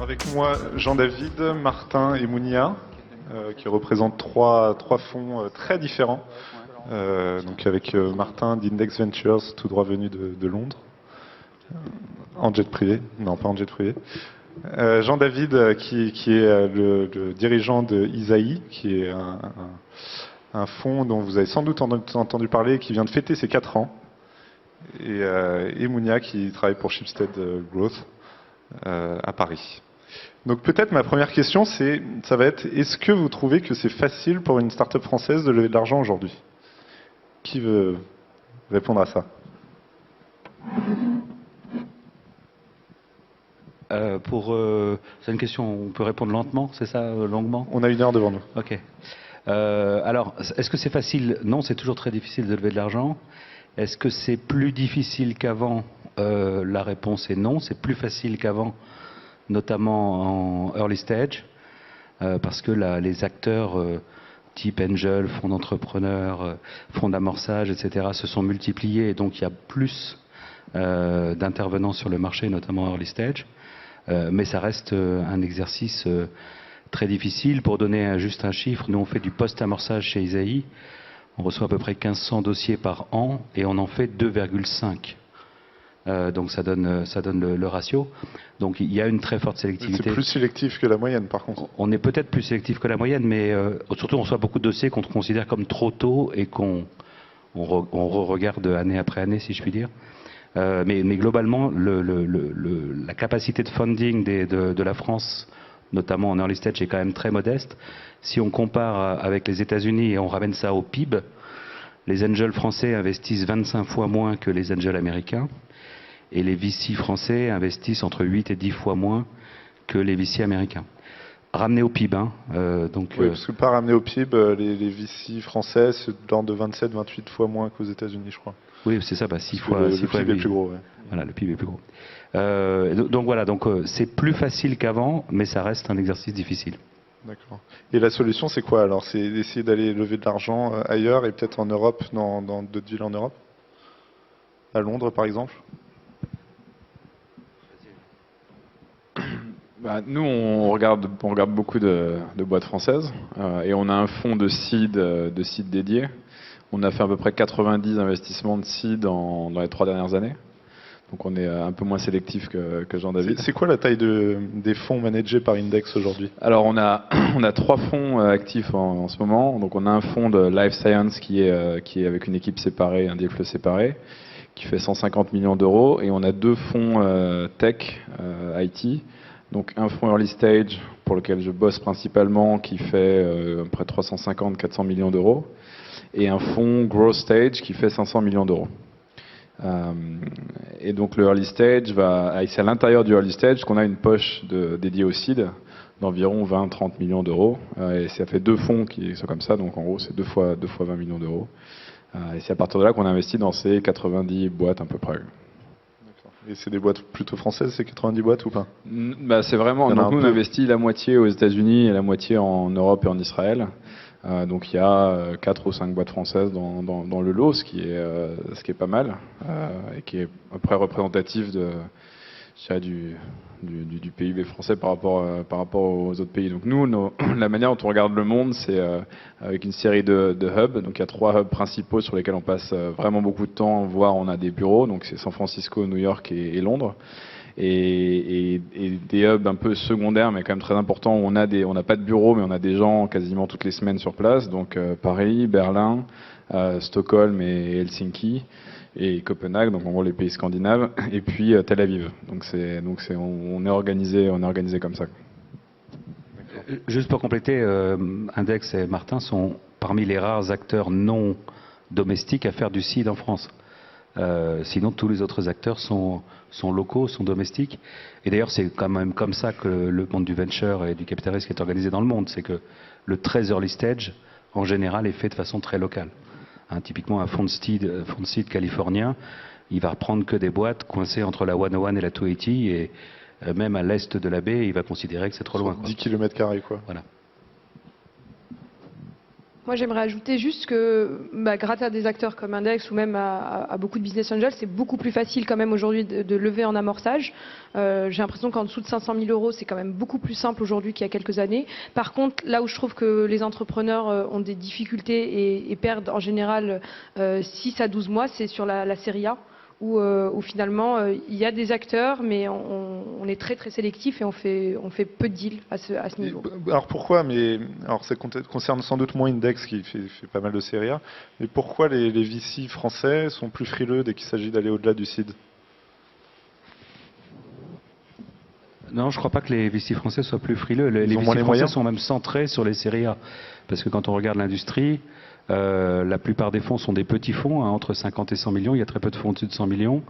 avec moi Jean-David, Martin et Mounia, qui représentent trois fonds très différents. Donc avec Martin d'Index Ventures, tout droit venu de Londres, en jet privé, non pas en jet privé. Jean-David qui est le dirigeant de Isaïe, qui est un fonds dont vous avez sans doute entendu parler, qui vient de fêter ses 4 ans. Et Mounia qui travaille pour Shipstead Growth à Paris. Donc peut-être ma première question, ça va être, est-ce que vous trouvez que c'est facile pour une start-up française de lever de l'argent aujourd'hui? Qui veut répondre à ça? C'est une question, on peut répondre lentement, c'est ça, longuement? On a 1 heure devant nous. Ok. Alors, est-ce que c'est facile? Non, c'est toujours très difficile de lever de l'argent. Est-ce que c'est plus difficile qu'avant? La réponse est non, c'est plus facile qu'avant, notamment en early stage, parce que les acteurs type angel, fonds d'entrepreneurs, fonds d'amorçage, etc., se sont multipliés, et donc il y a plus d'intervenants sur le marché, notamment en early stage. Mais ça reste un exercice très difficile. Pour donner juste un chiffre, nous on fait du post-amorçage chez Isaïe. On reçoit à peu près 1500 dossiers par an et on en fait 2,5. Donc ça donne le ratio. Donc il y a une très forte sélectivité. C'est plus sélectif que la moyenne par contre. On est peut-être plus sélectif que la moyenne, mais surtout on reçoit beaucoup de dossiers qu'on considère comme trop tôt et qu'on regarde année après année, si je puis dire. Mais globalement, la capacité de funding de la France, notamment en early stage, est quand même très modeste. Si on compare avec les États-Unis et on ramène ça au PIB, les angels français investissent 25 fois moins que les angels américains, et les VC français investissent entre 8 et 10 fois moins que les VC américains. Ramené au PIB, hein, oui, parce que pas ramené au PIB, les VC français, c'est de l'ordre de 27-28 fois moins qu'aux États-Unis, je crois. Oui, c'est ça, 6 fois. Le PIB est plus gros. Ouais. Voilà, le PIB est plus gros. Donc voilà, c'est plus facile qu'avant, mais ça reste un exercice difficile. D'accord. Et la solution, c'est quoi alors? C'est d'essayer d'aller lever de l'argent ailleurs et peut-être en Europe, dans d'autres villes en Europe? À Londres, par exemple? Nous, on regarde beaucoup de boîtes françaises et on a un fonds de seed dédié. On a fait à peu près 90 investissements de seed dans les 3 dernières années. Donc on est un peu moins sélectif que Jean-David. C'est quoi la taille des fonds managés par Index aujourd'hui? Alors on a 3 fonds actifs en ce moment. Donc on a un fonds de Life Science qui est avec une équipe séparée, un deal flow séparé, qui fait 150 millions d'euros. Et on a 2 fonds tech, IT. Donc un fonds early stage pour lequel je bosse principalement qui fait à peu près 350-400 millions d'euros. Et un fonds growth stage qui fait 500 millions d'euros. Et donc le early stage c'est à l'intérieur du early stage qu'on a une poche dédiée au seed d'environ 20-30 millions d'euros. Et ça fait 2 fonds qui sont comme ça, donc en gros c'est 2 fois 20 millions d'euros. Et c'est à partir de là qu'on investit dans ces 90 boîtes à peu près. Et c'est des boîtes plutôt françaises, ces 90 boîtes ou pas? C'est vraiment. Donc nous on investit la moitié aux États-Unis et la moitié en Europe et en Israël. Donc il y a 4 ou 5 boîtes françaises dans le lot, ce qui est pas mal et qui est à peu près représentatif du PIB français par rapport aux autres pays. Donc nous, la manière dont on regarde le monde, c'est avec une série de hubs. Donc il y a 3 hubs principaux sur lesquels on passe vraiment beaucoup de temps, voire on a des bureaux. Donc c'est San Francisco, New York et Londres. Et des hubs un peu secondaires mais quand même très importants où on n'a pas de bureau mais on a des gens quasiment toutes les semaines sur place, donc Paris, Berlin, Stockholm et Helsinki et Copenhague, donc en gros les pays scandinaves, et puis Tel Aviv. On est organisé comme ça. Juste pour compléter, Index et Martin sont parmi les rares acteurs non domestiques à faire du seed en France. Sinon, tous les autres acteurs sont locaux, sont domestiques. Et d'ailleurs, c'est quand même comme ça que le monde du venture et du capital risque est organisé dans le monde. C'est que le très early stage, en général, est fait de façon très locale. Typiquement, un fonds de seed californien, il va reprendre que des boîtes coincées entre la 101 et la 280, et même à l'est de la baie, il va considérer que c'est trop loin. 10 km², quoi. Voilà. Moi, j'aimerais ajouter juste que, grâce à des acteurs comme Index ou même à beaucoup de business angels, c'est beaucoup plus facile quand même aujourd'hui de lever en amorçage. J'ai l'impression qu'en dessous de 500 000 euros, c'est quand même beaucoup plus simple aujourd'hui qu'il y a quelques années. Par contre, là où je trouve que les entrepreneurs ont des difficultés et perdent en général 6 à 12 mois, c'est sur la série A. Où finalement il y a des acteurs, mais on est très très sélectif et on fait peu de deals à ce niveau. Alors pourquoi? Mais alors ça concerne sans doute moins Index qui fait pas mal de séries A. Mais pourquoi les VC français sont plus frileux dès qu'il s'agit d'aller au-delà du seed? Non, je ne crois pas que les VC français soient plus frileux. Les ont VC moins les français moyens sont même centrés sur les séries A. Parce que quand on regarde l'industrie, la plupart des fonds sont des petits fonds, hein, entre 50 et 100 millions. Il y a très peu de fonds au-dessus de 100 millions.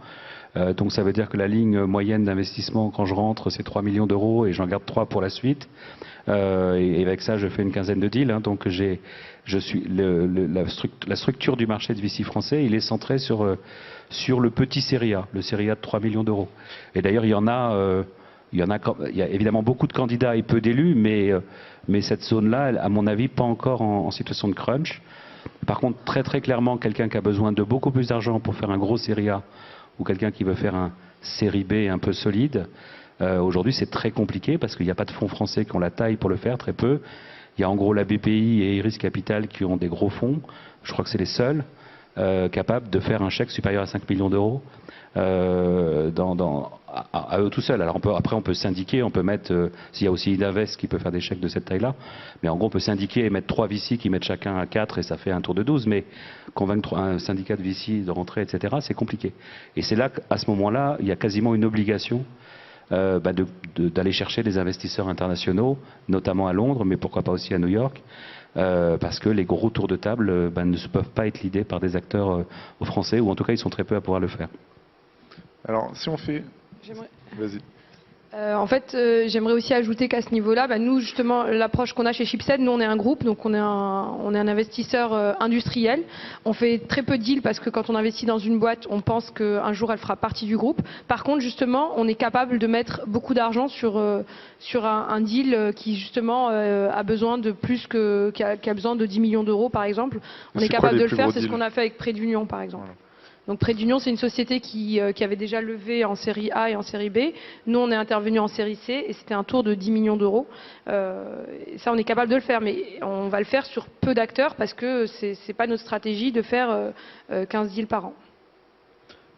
Donc ça veut dire que la ligne moyenne d'investissement, quand je rentre, c'est 3 millions d'euros et j'en garde 3 pour la suite. Et avec ça, je fais une quinzaine de deals. Hein, donc la structure du marché de VC français, il est centré sur le petit série A, le série A de 3 millions d'euros. Et d'ailleurs, il y a évidemment beaucoup de candidats et peu d'élus, mais cette zone-là, à mon avis, pas encore en situation de crunch. Par contre, très très clairement, quelqu'un qui a besoin de beaucoup plus d'argent pour faire un gros série A, ou quelqu'un qui veut faire un série B un peu solide, aujourd'hui c'est très compliqué parce qu'il n'y a pas de fonds français qui ont la taille pour le faire, très peu. Il y a en gros la BPI et Iris Capital qui ont des gros fonds. Je crois que c'est les seuls capables de faire un chèque supérieur à 5 millions d'euros à eux tout seuls. Alors après on peut syndiquer, on peut mettre, s'il y a aussi Idinvest qui peut faire des chèques de cette taille-là, mais en gros on peut syndiquer et mettre 3 VC qui mettent chacun à 4 et ça fait un tour de 12, mais convaincre un syndicat de VC de rentrer, etc., c'est compliqué. Et c'est là qu'à ce moment-là, il y a quasiment une obligation d'aller chercher des investisseurs internationaux, notamment à Londres, mais pourquoi pas aussi à New York, parce que les gros tours de table ne peuvent pas être lidés par des acteurs français, ou en tout cas ils sont très peu à pouvoir le faire. Alors si on fait... Vas-y. En fait, j'aimerais aussi ajouter qu'à ce niveau-là, nous justement, l'approche qu'on a chez Chipset, nous on est un groupe, donc on est un investisseur industriel. On fait très peu de deals parce que quand on investit dans une boîte, on pense qu'un jour elle fera partie du groupe. Par contre, justement, on est capable de mettre beaucoup d'argent sur un deal qui justement a besoin de qui a besoin de 10 millions d'euros par exemple. On est capable de le faire, c'est ce qu'on a fait avec Prêt d'Union par exemple. Voilà. Donc Prêt d'Union, c'est une société qui avait déjà levé en série A et en série B. Nous, on est intervenu en série C et c'était un tour de 10 millions d'euros. Ça, on est capable de le faire, mais on va le faire sur peu d'acteurs parce que c'est pas notre stratégie de faire 15 deals par an.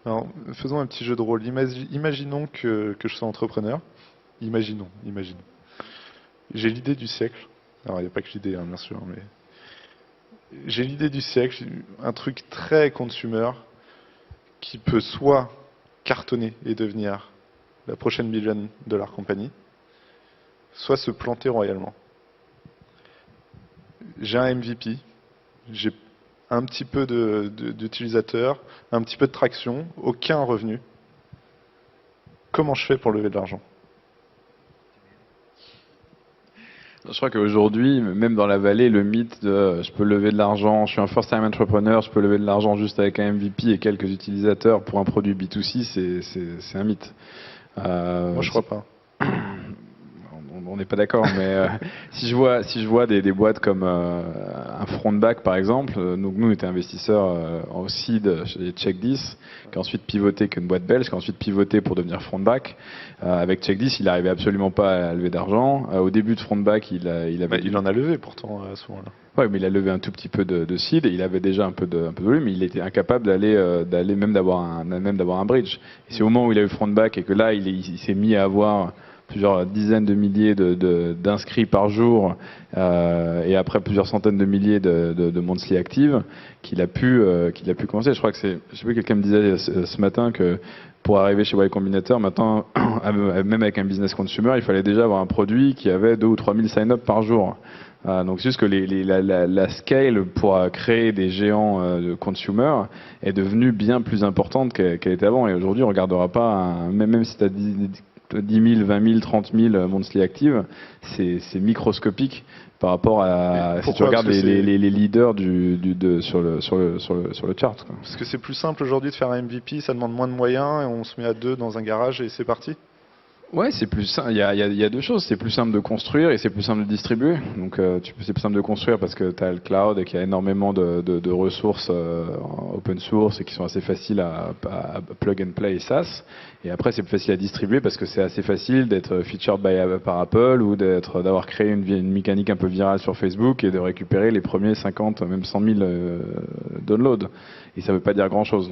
Alors, faisons un petit jeu de rôle. Imaginons que je sois entrepreneur. Imaginons. J'ai l'idée du siècle. Alors, il n'y a pas que l'idée, hein, bien sûr, mais j'ai l'idée du siècle, un truc très consumer, qui peut soit cartonner et devenir la prochaine billion-dollar compagnie, soit se planter royalement. J'ai un MVP, j'ai un petit peu d'utilisateurs, un petit peu de traction, aucun revenu. Comment je fais pour lever de l'argent ? Je crois qu'aujourd'hui, même dans la vallée, le mythe de je peux lever de l'argent, je suis un first-time entrepreneur, je peux lever de l'argent juste avec un MVP et quelques utilisateurs pour un produit B2C, c'est un mythe. Moi, je crois pas. On n'est pas d'accord, mais si je vois des boîtes comme un Frontback par exemple, donc nous on était investisseurs en seed chez Check10, qui a ensuite pivoté qu'une boîte belge, qui a ensuite pivoté pour devenir Frontback. Avec Check10, il n'arrivait absolument pas à lever d'argent. Au début de Frontback, il en a levé pourtant à ce moment-là. Oui, mais il a levé un tout petit peu de seed et il avait déjà un peu de volume, mais il était incapable d'aller même d'avoir un bridge. Et c'est au moment où il a eu Frontback et que là il s'est mis à avoir plusieurs dizaines de milliers d'inscrits par jour et après plusieurs centaines de milliers de monthly actives qu'il a pu commencer. Je crois que je sais plus, quelqu'un me disait ce matin que pour arriver chez Y Combinator, maintenant, même avec un business consumer, il fallait déjà avoir un produit qui avait 2 ou 3 000 sign-up par jour. Donc c'est juste que la scale pour créer des géants de consumer est devenue bien plus importante qu'elle était avant. Et aujourd'hui, on ne regardera pas, même si tu as 10 000, 20 000, 30 000 monthly actives, c'est microscopique par rapport à si tu regardes les leaders sur le chart. Quoi. Parce que c'est plus simple aujourd'hui de faire un MVP, ça demande moins de moyens et on se met à 2 dans un garage et c'est parti. Ouais, c'est plus simple. Il y a deux choses. C'est plus simple de construire et c'est plus simple de distribuer. Donc, c'est plus simple de construire parce que tu as le cloud et qu'il y a énormément de ressources open source et qui sont assez faciles à plug and play et SaaS. Et après, c'est plus facile à distribuer parce que c'est assez facile d'être featured par Apple ou d'avoir créé une mécanique un peu virale sur Facebook et de récupérer les premiers 50, même 100 000 downloads. Et ça veut pas dire grand-chose.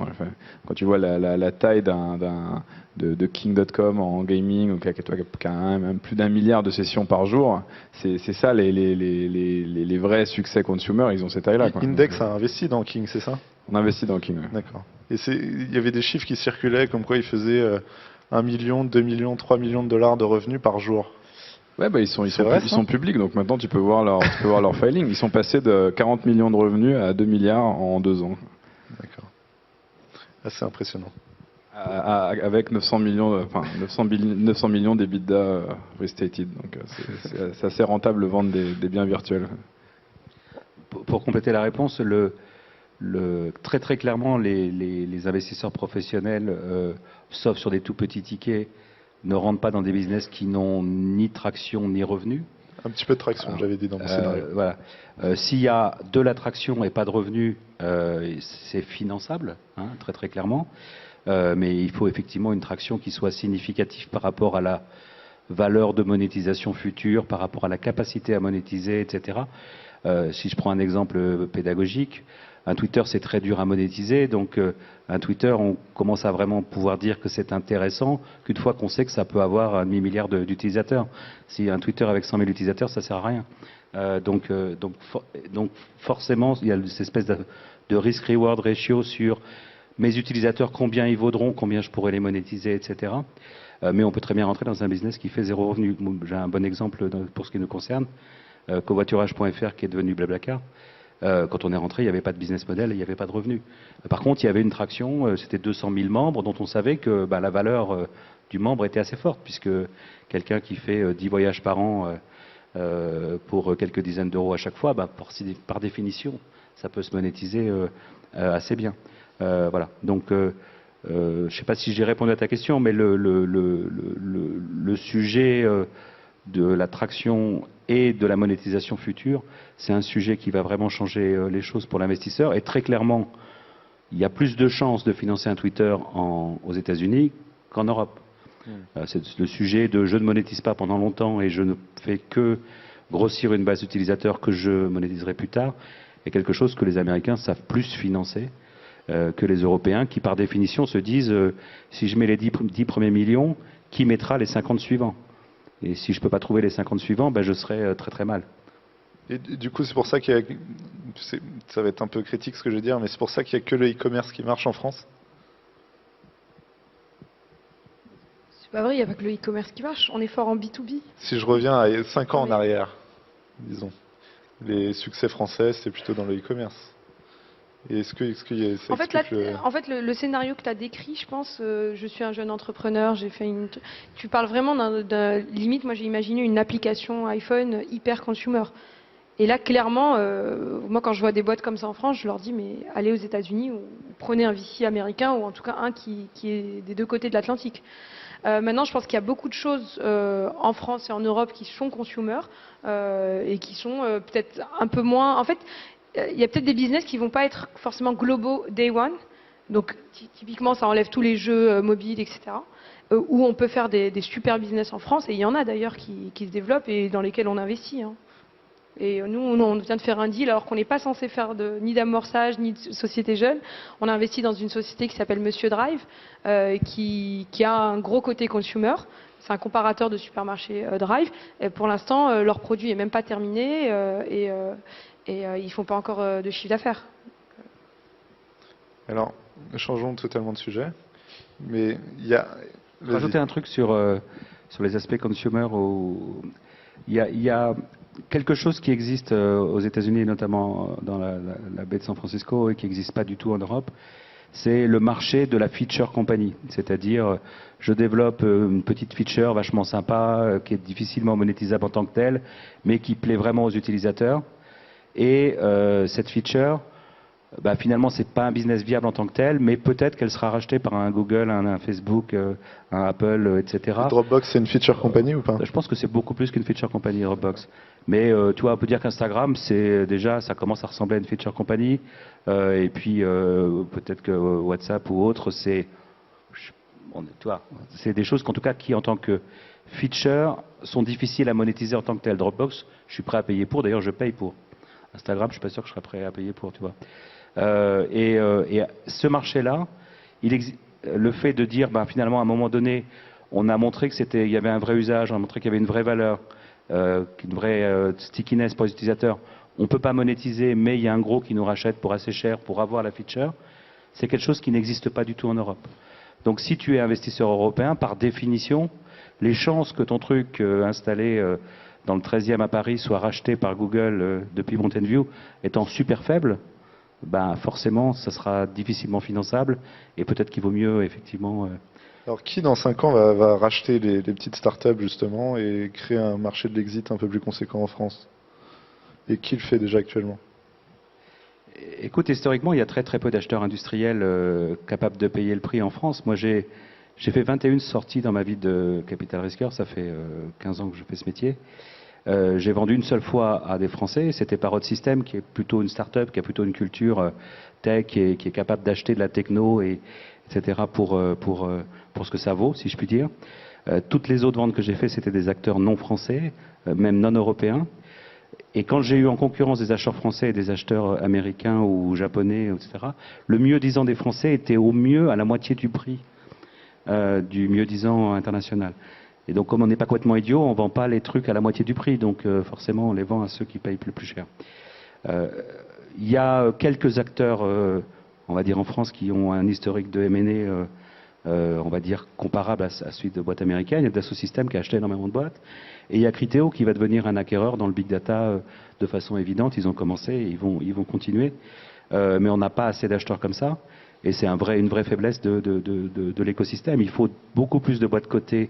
Quand tu vois la taille de King.com en gaming, qui a même plus d'1 milliard de sessions par jour, c'est ça les vrais succès consumer, ils ont cette taille-là. Index a investi dans King, c'est ça? On investit dans King. Ouais. D'accord. Et il y avait des chiffres qui circulaient comme quoi ils faisaient 1 million, 2 millions, 3 millions de dollars de revenus par jour. Ouais, ils sont publics, donc maintenant tu peux voir leur filing. Ils sont passés de 40 millions de revenus à 2 milliards en 2 ans. D'accord. Assez impressionnant. Avec 900 millions d'EBITDA restated. Donc c'est assez rentable de vendre des biens virtuels. Pour compléter la réponse, très clairement, les investisseurs professionnels, sauf sur des tout petits tickets, ne rentrent pas dans des business qui n'ont ni traction ni revenus. Un petit peu de traction, j'avais dit dans mon scénario. Voilà. S'il y a de la traction et pas de revenus, c'est finançable, très clairement. Mais il faut effectivement une traction qui soit significative par rapport à la valeur de monétisation future, par rapport à la capacité à monétiser, etc. Si je prends un exemple pédagogique, un Twitter c'est très dur à monétiser, donc un Twitter on commence à vraiment pouvoir dire que c'est intéressant qu'une fois qu'on sait que ça peut avoir 1 demi-milliard d'utilisateurs. Si un Twitter avec 100 000 utilisateurs, ça sert à rien. Donc forcément il y a cette espèce de risk-reward ratio sur mes utilisateurs, combien ils vaudront, combien je pourrais les monétiser, etc. Mais on peut très bien rentrer dans un business qui fait 0 revenu. J'ai un bon exemple pour ce qui nous concerne, covoiturage.fr qui est devenu Blablacar. Quand on est rentré, il n'y avait pas de business model et il n'y avait pas de revenus. Par contre, il y avait une traction, c'était 200 000 membres dont on savait que la valeur du membre était assez forte, puisque quelqu'un qui fait 10 voyages par an pour quelques dizaines d'euros à chaque fois, par définition, ça peut se monétiser assez bien. Voilà. Donc, je ne sais pas si j'ai répondu à ta question, mais le sujet de la traction et de la monétisation future, c'est un sujet qui va vraiment changer les choses pour l'investisseur. Et très clairement, il y a plus de chances de financer un Twitter aux États-Unis qu'en Europe. C'est le sujet de je ne monétise pas pendant longtemps et je ne fais que grossir une base d'utilisateurs que je monétiserai plus tard, est quelque chose que les Américains savent plus financer que les Européens, qui par définition se disent si je mets les 10 premiers millions, qui mettra les 50 suivants? Et si je ne peux pas trouver les 50 suivants, je serai très mal. Et du coup, c'est pour ça qu'il y a... Ça va être un peu critique ce que je vais dire, mais c'est pour ça qu'il n'y a que le e-commerce qui marche en France? C'est pas vrai, il n'y a pas que le e-commerce qui marche. On est fort en B2B. Si je reviens à 5 ans en arrière, disons, les succès français, c'est plutôt dans le e-commerce. Et est-ce que ça en fait, le scénario que tu as décrit, je pense, je suis un jeune entrepreneur, j'ai fait tu parles vraiment limite, moi j'ai imaginé une application iPhone hyper consumer. Et là, clairement, moi quand je vois des boîtes comme ça en France, je leur dis, mais allez aux États-Unis ou prenez un VC américain ou en tout cas un qui est des deux côtés de l'Atlantique. Maintenant, je pense qu'il y a beaucoup de choses en France et en Europe qui sont consumer et qui sont peut-être un peu moins... En fait, il y a peut-être des business qui ne vont pas être forcément globaux day one. Donc, typiquement, ça enlève tous les jeux mobiles, etc. Où on peut faire des super business en France. Et il y en a d'ailleurs qui se développent et dans lesquels on investit. Et nous, on vient de faire un deal alors qu'on n'est pas censé faire ni d'amorçage, ni de société jeune. On a investi dans une société qui s'appelle Monsieur Drive, qui a un gros côté consumer. C'est un comparateur de supermarché Drive. Et pour l'instant, leur produit n'est même pas terminé et ils ne font pas encore de chiffre d'affaires. Alors, changeons totalement de sujet. Mais il y a... Rajouter un truc sur les aspects consumer. Il y a quelque chose qui existe aux États-Unis, notamment dans la baie de San Francisco, et qui n'existe pas du tout en Europe. C'est le marché de la feature company. C'est-à-dire, je développe une petite feature vachement sympa, qui est difficilement monétisable en tant que telle, mais qui plaît vraiment aux utilisateurs. Et cette feature, bah, finalement, c'est pas un business viable en tant que tel, mais peut-être qu'elle sera rachetée par un Google, un Facebook, un Apple, etc. Et Dropbox, c'est une feature company ou pas? Je pense que c'est beaucoup plus qu'une feature company Dropbox. Mais tu vois, on peut dire qu'Instagram, c'est déjà, ça commence à ressembler à une feature company. Et puis peut-être que WhatsApp ou autre, tu vois, c'est des choses qu'en tout cas qui, en tant que feature, sont difficiles à monétiser en tant que tel. Dropbox, je suis prêt à payer pour. D'ailleurs, je paye pour. Instagram, je suis pas sûr que je serais prêt à payer pour, tu vois. Et ce marché-là, le fait de dire, ben, finalement, à un moment donné, on a montré il y avait un vrai usage, on a montré qu'il y avait une vraie valeur, une vraie stickiness pour les utilisateurs. On ne peut pas monétiser, mais il y a un gros qui nous rachète pour assez cher pour avoir la feature. C'est quelque chose qui n'existe pas du tout en Europe. Donc si tu es investisseur européen, par définition, les chances que ton truc installé dans le 13e à Paris soit racheté par Google depuis Mountain View étant super faible, ben forcément, ça sera difficilement finançable et peut-être qu'il vaut mieux effectivement. Alors qui dans 5 ans va racheter les petites startups justement et créer un marché de l'exit un peu plus conséquent en France? Et qui le fait déjà actuellement? Écoute, historiquement, il y a très très peu d'acheteurs industriels capables de payer le prix en France. Moi, j'ai fait 21 sorties dans ma vie de capital risqueur, ça fait 15 ans que je fais ce métier. J'ai vendu une seule fois à des Français, c'était Parrot System, qui est plutôt une start-up, qui a plutôt une culture tech, et qui est capable d'acheter de la techno, etc. pour ce que ça vaut, si je puis dire. Toutes les autres ventes que j'ai faites, c'était des acteurs non français, même non européens. Et quand j'ai eu en concurrence des acheteurs français et des acheteurs américains ou japonais, etc., le mieux-disant des Français était au mieux à la moitié du prix du mieux-disant international. Et donc, comme on n'est pas complètement idiot, on ne vend pas les trucs à la moitié du prix. Donc, forcément, on les vend à ceux qui payent le plus cher. Il y a quelques acteurs, on va dire en France, qui ont un historique de M&A, on va dire, comparable à celui de boîtes américaines. Il y a Dassault Systèmes qui a acheté énormément de boîtes. Et il y a Criteo qui va devenir un acquéreur dans le big data de façon évidente. Ils ont commencé et ils vont continuer. Mais on n'a pas assez d'acheteurs comme ça. Et c'est une vraie faiblesse de l'écosystème. Il faut beaucoup plus de boîtes cotées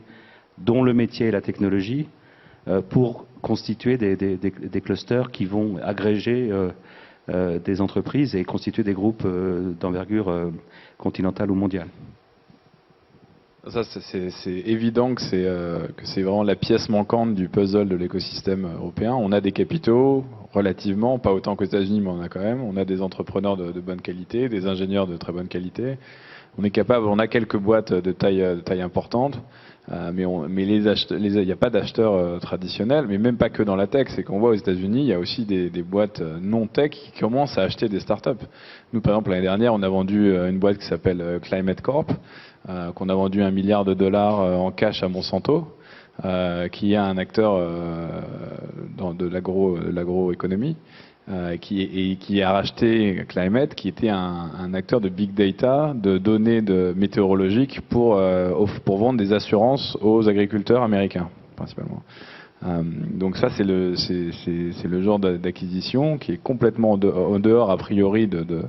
dont le métier et la technologie, pour constituer des clusters qui vont agréger des entreprises et constituer des groupes d'envergure continentale ou mondiale. Ça, c'est évident que c'est vraiment la pièce manquante du puzzle de l'écosystème européen. On a des capitaux, relativement, pas autant qu'aux États-Unis, mais on a quand même. On a des entrepreneurs de bonne qualité, des ingénieurs de très bonne qualité. On a quelques boîtes de taille importante, mais il n'y a pas d'acheteurs traditionnels, mais même pas que dans la tech. C'est qu'on voit aux États-Unis, il y a aussi des boîtes non tech qui commencent à acheter des startups. Nous, par exemple, l'année dernière, on a vendu une boîte qui s'appelle Climate Corp, qu'on a vendu $1 milliard en cash à Monsanto, qui est un acteur de l'agroéconomie. Qui a racheté Climate, qui était un acteur de big data, de données météorologiques pour vendre des assurances aux agriculteurs américains, principalement. Donc ça, c'est le genre d'acquisition qui est complètement en dehors, a priori, de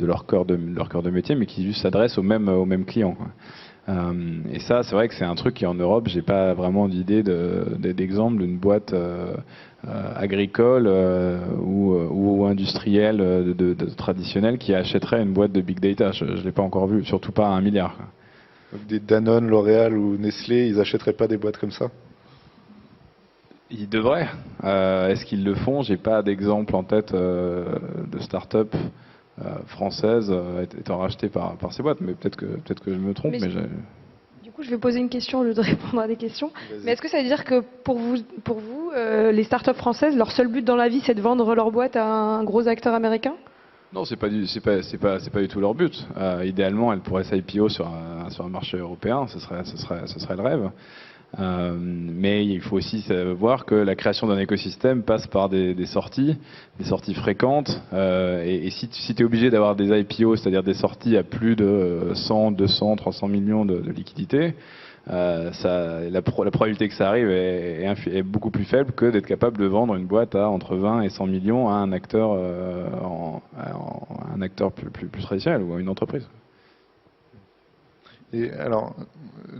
leur cœur de métier, mais qui juste s'adresse aux mêmes clients, quoi. Et ça, c'est vrai que c'est un truc qui en Europe, j'ai pas vraiment d'idée d'exemple d'une boîte agricole ou industrielle traditionnelle qui achèterait une boîte de big data. Je l'ai pas encore vu, surtout pas à $1 milliard. Quoi. Donc des Danone, L'Oréal ou Nestlé, ils achèteraient pas des boîtes comme ça? Ils devraient. Est-ce qu'ils le font? J'ai pas d'exemple en tête de start-up française étant rachetée par ces boîtes, mais peut-être que je me trompe. Du coup, je vais poser une question au lieu de répondre à des questions. Mais est-ce que ça veut dire que pour vous, les startups françaises, leur seul but dans la vie, c'est de vendre leur boîte à un gros acteur américain? Non, c'est pas du tout leur but. Idéalement, elles pourraient s'IPO sur un marché européen, ce serait le rêve. Mais il faut aussi voir que la création d'un écosystème passe par des sorties fréquentes. Et si tu es obligé d'avoir des IPO, c'est-à-dire des sorties à plus de 100, 200, 300 millions de liquidités, la probabilité que ça arrive est beaucoup plus faible que d'être capable de vendre une boîte à entre 20 et 100 millions à un acteur, plus traditionnel ou à une entreprise. Et alors,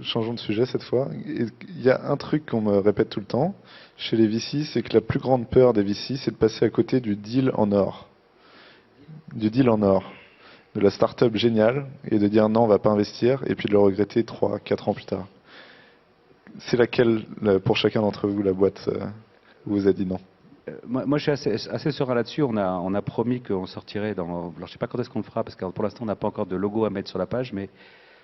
changeons de sujet cette fois. Il y a un truc qu'on me répète tout le temps chez les VC, c'est que la plus grande peur des VC, c'est de passer à côté du deal en or. du deal en or, de la start-up géniale, et de dire non, on va pas investir, et puis de le regretter 3-4 ans plus tard. C'est laquelle, pour chacun d'entre vous, la boîte où vous avez dit non? Moi, je suis assez serein là-dessus. On a promis qu'on sortirait dans. Alors, je ne sais pas quand est-ce qu'on le fera, parce que pour l'instant, on n'a pas encore de logo à mettre sur la page, mais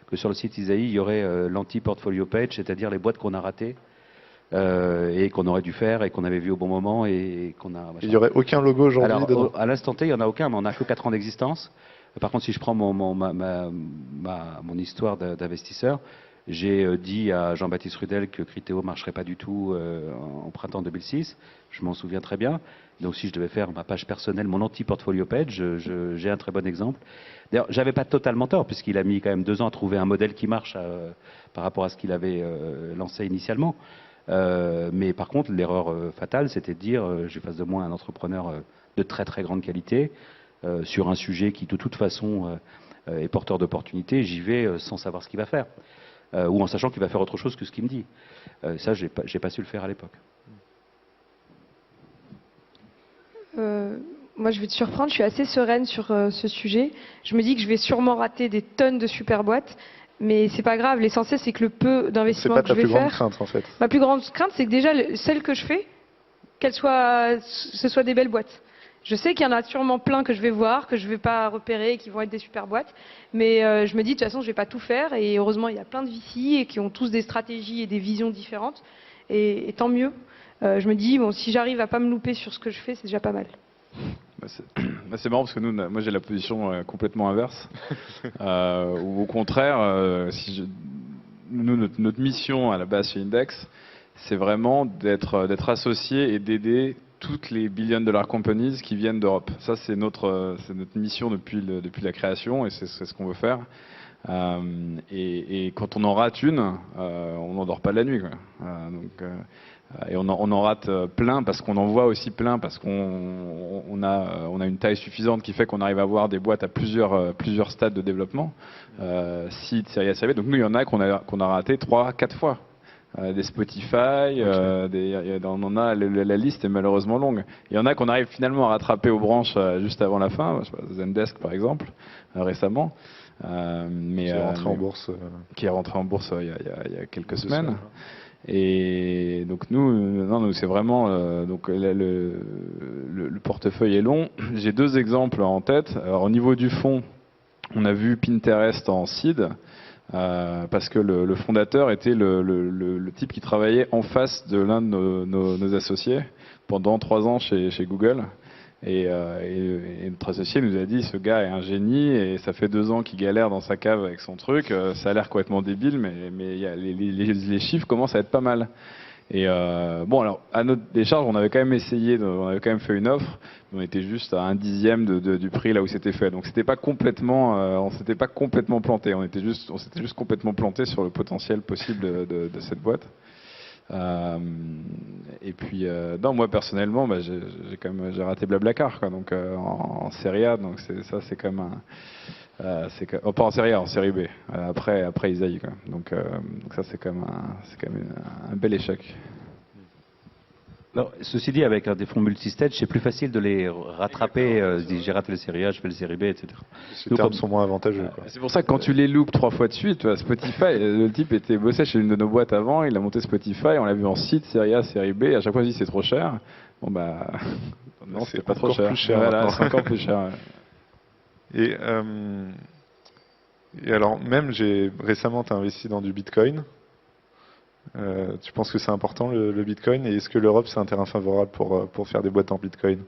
que sur le site Isaïe, il y aurait l'anti-portfolio page, c'est-à-dire les boîtes qu'on a ratées et qu'on aurait dû faire et qu'on avait vu au bon moment et qu'on a. Il n'y aurait aucun logo aujourd'hui Alors, dedans? à l'instant T, il n'y en a aucun, mais on n'a que 4 ans d'existence. Par contre, si je prends mon histoire d'investisseur, j'ai dit à Jean-Baptiste Rudel que Criteo ne marcherait pas du tout en printemps 2006. Je m'en souviens très bien. Donc si je devais faire ma page personnelle, mon anti-portfolio page, j'ai un très bon exemple. D'ailleurs, j'avais pas totalement tort, puisqu'il a mis quand même 2 ans à trouver un modèle qui marche par rapport à ce qu'il avait lancé initialement. Mais par contre, l'erreur fatale, c'était de dire j'ai face de moi un entrepreneur de très très grande qualité sur un sujet qui de toute façon est porteur d'opportunités. J'y vais sans savoir ce qu'il va faire. Ou en sachant qu'il va faire autre chose que ce qu'il me dit. Ça, j'ai pas su le faire à l'époque. Moi, je vais te surprendre, je suis assez sereine sur ce sujet. Je me dis que je vais sûrement rater des tonnes de super boîtes, mais c'est pas grave. L'essentiel, c'est que le peu d'investissement que je vais faire... C'est pas ta plus grande crainte, en fait. Ma plus grande crainte, c'est que déjà, celles que je fais, ce soit des belles boîtes. Je sais qu'il y en a sûrement plein que je vais voir, que je ne vais pas repérer et qui vont être des super boîtes. Mais je me dis, de toute façon, je ne vais pas tout faire. Et heureusement, il y a plein de VC et qui ont tous des stratégies et des visions différentes. Et tant mieux. Je me dis, bon, si j'arrive à pas me louper sur ce que je fais, c'est déjà pas mal. C'est marrant parce que moi j'ai la position complètement inverse. Ou au contraire, notre mission à la base chez Index, c'est vraiment d'être associé et d'aider toutes les billion-dollar companies qui viennent d'Europe. Ça, c'est notre mission depuis la création et c'est ce qu'on veut faire. Et quand on en rate une, on n'endort pas la nuit, quoi. Et on en rate plein parce qu'on en voit aussi plein parce qu'on a une taille suffisante qui fait qu'on arrive à avoir des boîtes à plusieurs stades de développement, seed, série A, série B. Donc nous, il y en a qu'on a raté 3-4 fois. Des Spotify, on en a, la liste est malheureusement longue. Il y en a qu'on arrive finalement à rattraper aux branches juste avant la fin, Zendesk par exemple, récemment. Qui est rentré en bourse. Qui est rentré en bourse il y a quelques semaines. Et donc nous c'est vraiment donc le portefeuille est long. J'ai 2 exemples en tête. Alors, au niveau du fond, on a vu Pinterest en seed. Parce que le fondateur était le type qui travaillait en face de l'un de nos associés pendant 3 ans chez Google. Et notre associé nous a dit, ce gars est un génie et ça fait 2 ans qu'il galère dans sa cave avec son truc. Ça a l'air complètement débile, mais les chiffres commencent à être pas mal. Et bon, alors à notre décharge, on avait quand même on avait quand même fait une offre, mais on était juste à 1/10 du prix là où c'était fait. Donc c'était pas complètement, on s'était pas complètement planté. On s'était juste complètement planté sur le potentiel possible de cette boîte. Et puis, non, moi personnellement, j'ai raté Blablacar, quoi. Donc en série A, donc c'est quand même pas en série A, en série B. Après Isaïe, quoi. Donc ça c'est quand même un bel échec. Alors, ceci dit, avec des fonds multistage, c'est plus facile de les rattraper. J'ai raté le série A, je fais le série B, etc. Les termes sont moins avantageux, quoi. C'est pour ça que quand tu les loupes 3 fois de suite, tu vois, Spotify, le type était bossé chez une de nos boîtes avant, il a monté Spotify, on l'a vu en site, série A, série B, à chaque fois il dit c'est trop cher. Bon bah non, c'est pas trop cher. Plus cher, voilà, c'est encore plus cher. Et alors même récemment tu as investi dans du Bitcoin. Tu penses que c'est important le Bitcoin, et est-ce que l'Europe c'est un terrain favorable pour faire des boîtes en Bitcoin?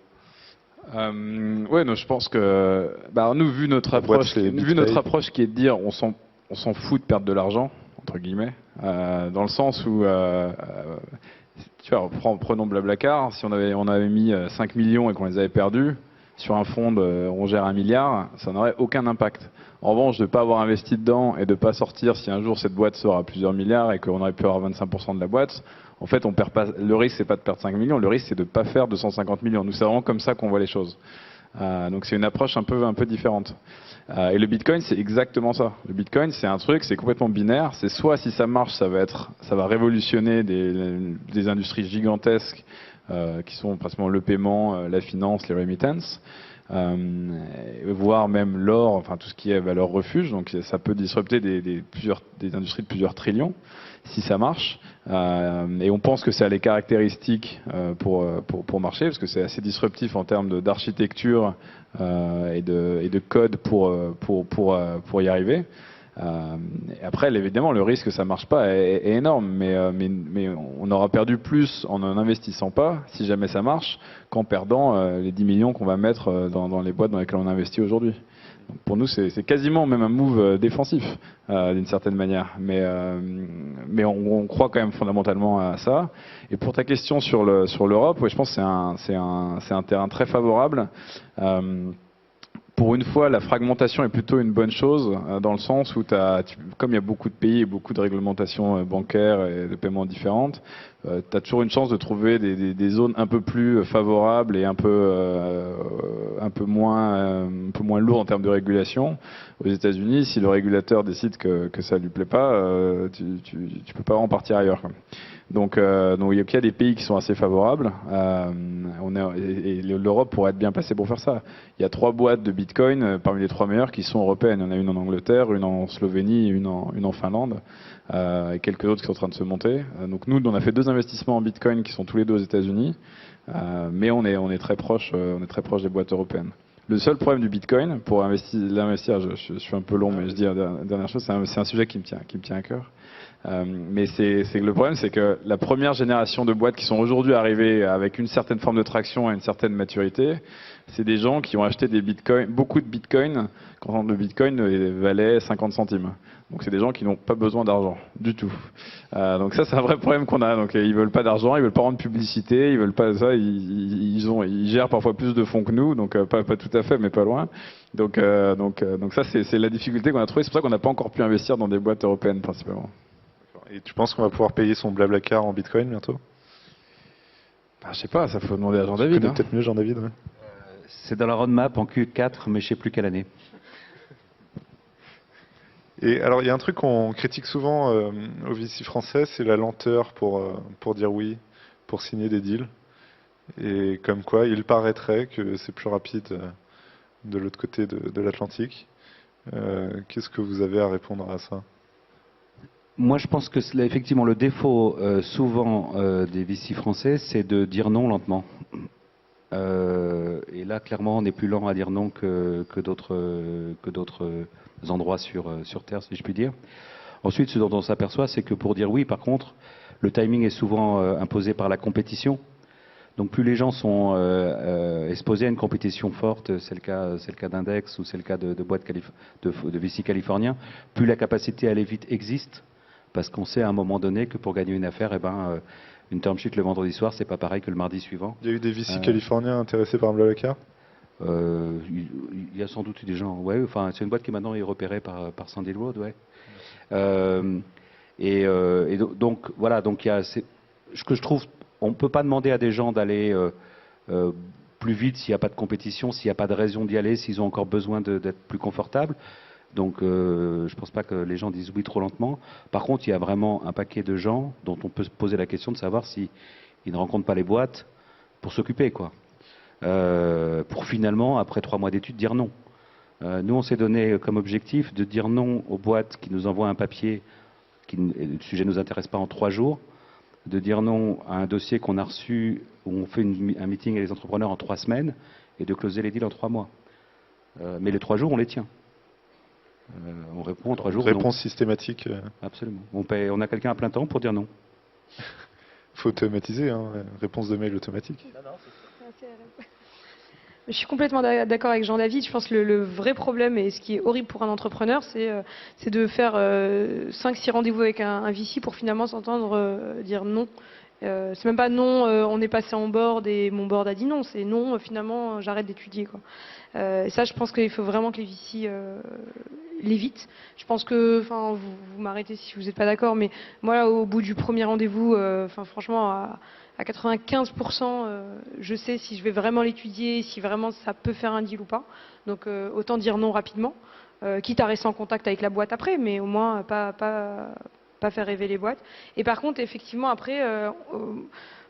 Ouais, non, je pense que nous, vu notre approche qui est de dire on s'en fout de perdre de l'argent entre guillemets, dans le sens où tu vois, prenons Blablacar, si on avait mis 5 millions et qu'on les avait perdus sur un fonds on gère 1 milliard, ça n'aurait aucun impact. En revanche, de ne pas avoir investi dedans et de ne pas sortir si un jour cette boîte sort à plusieurs milliards et qu'on aurait pu avoir 25% de la boîte, en fait, on perd pas. Le risque, c'est pas de perdre 5 millions, le risque, c'est de ne pas faire 250 millions. Nous, c'est vraiment comme ça qu'on voit les choses. Donc, c'est une approche un peu différente. Et le Bitcoin, c'est exactement ça. Le Bitcoin, c'est un truc, c'est complètement binaire. C'est soit si ça marche, ça va révolutionner des industries gigantesques qui sont pratiquement le paiement, la finance, les remittances. voire même l'or, enfin tout ce qui est valeur refuge. Donc ça peut disrupter des industries de plusieurs trillions si ça marche. Et on pense que ça a les caractéristiques pour marcher, parce que c'est assez disruptif en termes d'architecture et de code pour y arriver. Après, évidemment, le risque que ça marche pas est énorme, mais on aura perdu plus en n'investissant pas, si jamais ça marche, qu'en perdant les 10 millions qu'on va mettre dans les boîtes dans lesquelles on investit aujourd'hui. Donc pour nous, c'est quasiment même un move défensif, d'une certaine manière. Mais on croit quand même fondamentalement à ça. Et pour ta question sur l'Europe, ouais, je pense que c'est un terrain très favorable. Pour une fois, la fragmentation est plutôt une bonne chose, dans le sens où comme il y a beaucoup de pays et beaucoup de réglementations bancaires et de paiements différentes, tu as toujours une chance de trouver des zones un peu plus favorables et un peu moins lourdes en termes de régulation. Aux États-Unis, si le régulateur décide que ça lui plaît pas, tu peux pas en partir ailleurs, quoi. Donc il y a des pays qui sont assez favorables. Et l'Europe pourrait être bien placée pour faire ça. Il y a 3 boîtes de Bitcoin parmi les 3 meilleures qui sont européennes. Il y en a une en Angleterre, une en Slovénie et une en Finlande, et quelques autres qui sont en train de se monter. Donc nous, on a fait 2 investissements en Bitcoin qui sont tous les 2 aux États-Unis, mais on est très proche des boîtes européennes. Le seul problème du Bitcoin pour l'investir, je suis un peu long, mais je dis la dernière chose, c'est un sujet qui me tient à cœur. Mais le problème, c'est que la première génération de boîtes qui sont aujourd'hui arrivées avec une certaine forme de traction et une certaine maturité, c'est des gens qui ont acheté beaucoup de bitcoins quand le bitcoin valait 50 centimes. Donc c'est des gens qui n'ont pas besoin d'argent du tout. Donc ça, c'est un vrai problème qu'on a. Donc ils veulent pas d'argent, ils veulent pas rendre publicité, ils veulent pas ça. Ils gèrent parfois plus de fonds que nous, donc pas tout à fait, mais pas loin. Donc ça, c'est la difficulté qu'on a trouvée. C'est pour ça qu'on n'a pas encore pu investir dans des boîtes européennes principalement. Et tu penses qu'on va pouvoir payer son Blablacar en Bitcoin bientôt? Je sais pas, ça faut demander à Jean-David. Tu connais peut-être mieux Jean-David. Ouais. C'est dans la roadmap en Q4, mais je sais plus quelle année. Et alors, il y a un truc qu'on critique souvent au VC français, c'est la lenteur pour dire oui, pour signer des deals. Et comme quoi, il paraîtrait que c'est plus rapide de l'autre côté de l'Atlantique. Qu'est-ce que vous avez à répondre à ça? Moi, je pense que effectivement, le défaut souvent des VC français, c'est de dire non lentement. Et là, clairement, on est plus lent à dire non que d'autres endroits sur Terre, si je puis dire. Ensuite, ce dont on s'aperçoit, c'est que pour dire oui, par contre, le timing est souvent imposé par la compétition. Donc plus les gens sont exposés à une compétition forte, c'est le cas d'Index ou c'est le cas de boîtes de VC californiens, plus la capacité à aller vite existe, parce qu'on sait à un moment donné que pour gagner une affaire, une term sheet le vendredi soir, c'est pas pareil que le mardi suivant. Il y a eu des VC californiens intéressés par Blablacar? Il y a sans doute eu des gens, ouais. Enfin, c'est une boîte qui maintenant est repérée par Sandy Road, ouais. Donc voilà, donc il y a ce que je trouve. On ne peut pas demander à des gens d'aller plus vite s'il n'y a pas de compétition, s'il n'y a pas de raison d'y aller, s'ils ont encore besoin d'être plus confortables. Donc je ne pense pas que les gens disent oui trop lentement. Par contre, il y a vraiment un paquet de gens dont on peut se poser la question de savoir s'ils ne rencontrent pas les boîtes pour s'occuper, quoi. Pour finalement, après 3 mois d'études, dire non. Nous, on s'est donné comme objectif de dire non aux boîtes qui nous envoient un papier, le sujet ne nous intéresse pas, en 3 jours, de dire non à un dossier qu'on a reçu, où on fait un meeting avec les entrepreneurs en 3 semaines, et de closer les deals en 3 mois. Mais les 3 jours, on les tient. On répond en 3 jours. Réponse systématique. Absolument. On a quelqu'un à plein temps pour dire non. Faut automatiser, hein, réponse de mail automatique. Je suis complètement d'accord avec Jean-David. Je pense que le vrai problème, et ce qui est horrible pour un entrepreneur, c'est de faire 5-6 rendez-vous avec un VC pour finalement s'entendre dire non. C'est même pas non, on est passé en board et mon board a dit non. C'est non, finalement, j'arrête d'étudier, quoi. Et ça, je pense qu'il faut vraiment que les VC l'évitent. Je pense que, enfin, vous m'arrêtez si vous n'êtes pas d'accord, mais moi, là, au bout du premier rendez-vous, franchement, à 95%, je sais si je vais vraiment l'étudier, si vraiment ça peut faire un deal ou pas. Donc autant dire non rapidement, quitte à rester en contact avec la boîte après, mais au moins pas faire rêver les boîtes. Et par contre, effectivement, après,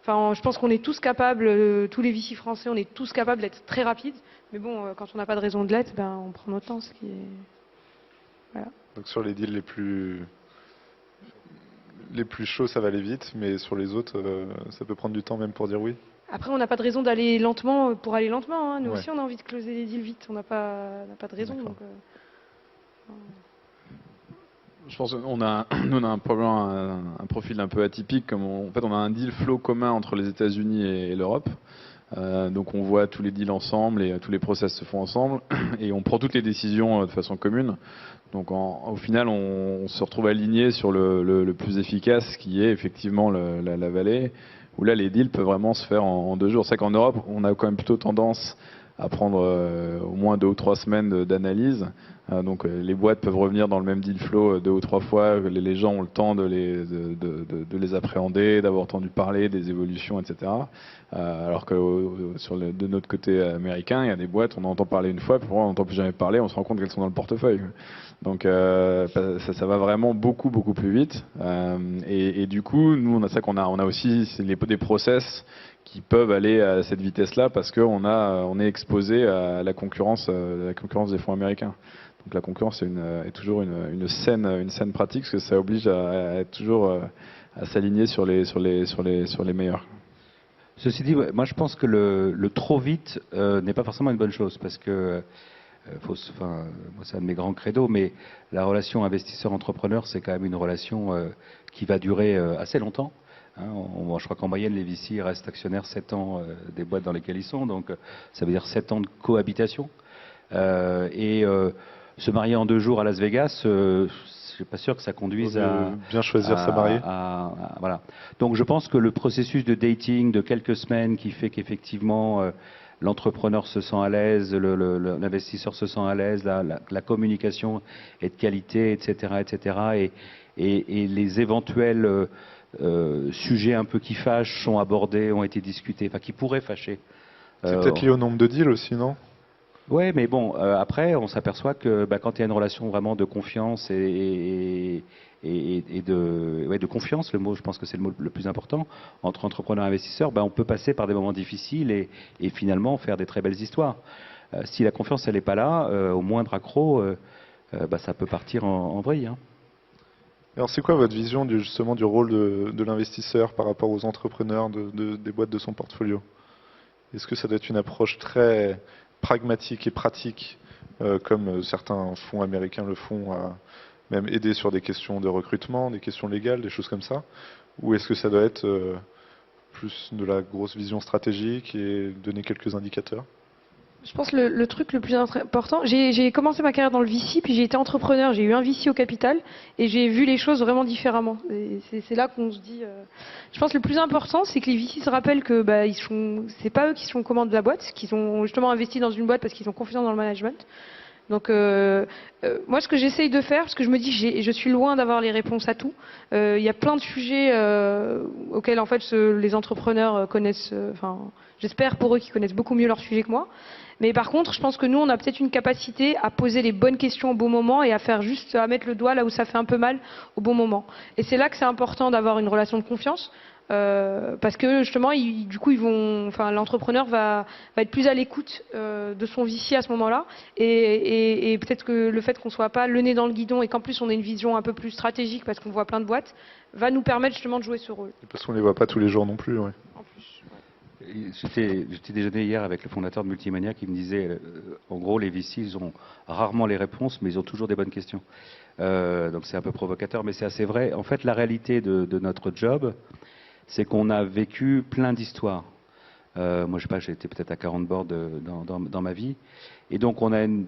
Enfin, je pense qu'on est tous capables, tous les VC français, on est tous capables d'être très rapides. Mais bon, quand on n'a pas de raison de l'être, ben, on prend notre temps, ce qui est... Voilà. Donc sur les deals les plus chauds, ça va aller vite, mais sur les autres, ça peut prendre du temps même pour dire oui. Après, on n'a pas de raison d'aller lentement pour aller lentement. Hein. Nous Ouais. aussi, on a envie de closer les deals vite. On n'a pas de raison. D'accord. Donc, Je pense qu'on a, nous, on a un profil un peu atypique. En fait, on a un deal flow commun entre les États-Unis et l'Europe. Donc on voit tous les deals ensemble et tous les process se font ensemble et on prend toutes les décisions de façon commune. Donc au final, on se retrouve aligné sur le plus efficace, qui est effectivement la vallée, où là les deals peuvent vraiment se faire en 2 jours. C'est vrai qu'en Europe, on a quand même plutôt tendance à prendre au moins 2 ou 3 semaines d'analyse. Donc les boîtes peuvent revenir dans le même deal flow 2 ou 3 fois. Les gens ont le temps de les appréhender, d'avoir entendu parler des évolutions, etc. Alors que de notre côté américain, il y a des boîtes, on en entend parler une fois, puis on n'entend plus jamais parler, on se rend compte qu'elles sont dans le portefeuille. Donc ça va vraiment beaucoup plus vite. Et du coup, nous on a ça qu'on a aussi des process qui peuvent aller à cette vitesse-là parce qu'on est exposé à la concurrence des fonds américains. Donc la concurrence est toujours une saine pratique parce que ça oblige à être toujours à s'aligner sur les meilleurs. Ceci dit, moi je pense que le trop vite n'est pas forcément une bonne chose parce que moi c'est un de mes grands credos, mais la relation investisseur-entrepreneur c'est quand même une relation qui va durer assez longtemps. Hein, je crois qu'en moyenne les VC restent actionnaires 7 ans des boîtes dans lesquelles ils sont, donc ça veut dire 7 ans de cohabitation. Se marier en 2 jours à Las Vegas, je suis pas sûr que ça conduise à bien choisir sa mariée. Voilà. Donc je pense que le processus de dating de quelques semaines qui fait qu'effectivement l'entrepreneur se sent à l'aise, l'investisseur se sent à l'aise, la communication est de qualité, etc., etc., et les éventuels sujets un peu qui fâchent sont abordés, ont été discutés, enfin qui pourraient fâcher. C'est peut-être lié au nombre de deals aussi, non? Ouais, mais bon, après, on s'aperçoit que quand il y a une relation vraiment de confiance et de confiance, le mot, je pense que c'est le mot le plus important, entre entrepreneurs et investisseurs, on peut passer par des moments difficiles et finalement faire des très belles histoires. Si la confiance, elle n'est pas là, au moindre accroc, ça peut partir en vrille. Hein. Alors c'est quoi votre vision justement du rôle de l'investisseur par rapport aux entrepreneurs des boîtes de son portfolio? Est-ce que ça doit être une approche très pragmatique et pratique, comme certains fonds américains le font, à même aider sur des questions de recrutement, des questions légales, des choses comme ça? Ou est-ce que ça doit être plus de la grosse vision stratégique et donner quelques indicateurs? je pense que le truc le plus important, j'ai commencé ma carrière dans le VC, puis j'ai été entrepreneur, j'ai eu un VC au capital, et j'ai vu les choses vraiment différemment. C'est là qu'on se dit... Je pense que le plus important, c'est que les VC se rappellent que c'est pas eux qui sont aux commandes de la boîte, qu'ils ont justement investi dans une boîte parce qu'ils ont confiance dans le management. Donc moi ce que j'essaye de faire, parce que je me dis je suis loin d'avoir les réponses à tout, il y a plein de sujets auxquels en fait les entrepreneurs connaissent, j'espère pour eux qu'ils connaissent beaucoup mieux leur sujet que moi. Mais par contre, je pense que nous, on a peut-être une capacité à poser les bonnes questions au bon moment et à mettre le doigt là où ça fait un peu mal au bon moment. Et c'est là que c'est important d'avoir une relation de confiance. Parce que justement, l'entrepreneur va être plus à l'écoute de son VC à ce moment-là, et peut-être que le fait qu'on soit pas le nez dans le guidon et qu'en plus on ait une vision un peu plus stratégique parce qu'on voit plein de boîtes, va nous permettre justement de jouer ce rôle. Parce qu'on les voit pas tous les jours non plus, ouais. En plus, ouais. J'étais déjeuné hier avec le fondateur de Multimania qui me disait, en gros, les VC, ils ont rarement les réponses, mais ils ont toujours des bonnes questions. Donc c'est un peu provocateur, mais c'est assez vrai. En fait, la réalité de notre job, c'est qu'on a vécu plein d'histoires. Moi, je sais pas, j'ai été peut-être à 40 boards dans ma vie. Et donc, on a une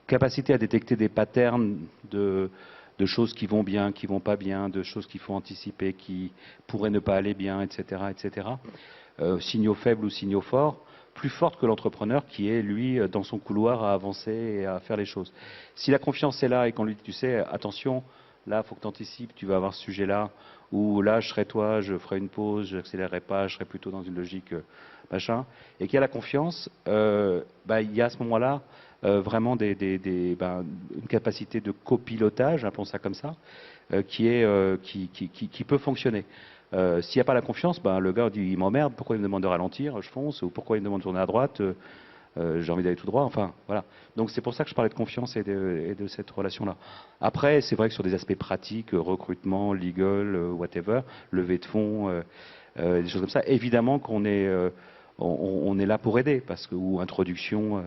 capacité à détecter des patterns de choses qui vont bien, qui vont pas bien, de choses qu'il faut anticiper, qui pourraient ne pas aller bien, etc., etc. Signaux faibles ou signaux forts, plus fortes que l'entrepreneur qui est, lui, dans son couloir à avancer et à faire les choses. Si la confiance est là et qu'on lui dit, tu sais, attention, là, il faut que tu anticipes, tu vas avoir ce sujet-là, ou là, je serai toi, je ferai une pause, je n'accélérerai pas, je serai plutôt dans une logique machin, et qu'il y a la confiance, il y a à ce moment-là vraiment une capacité de copilotage, appelons ça comme ça, qui peut fonctionner. S'il n'y a pas la confiance, le gars dit il m'emmerde, pourquoi il me demande de ralentir, je fonce, ou pourquoi il me demande de tourner à droite, j'ai envie d'aller tout droit, enfin voilà. Donc c'est pour ça que je parlais de confiance et de cette relation-là. Après, c'est vrai que sur des aspects pratiques, recrutement, legal, whatever, levée de fonds, des choses comme ça, évidemment qu'on est, on est là pour aider, ou introduction,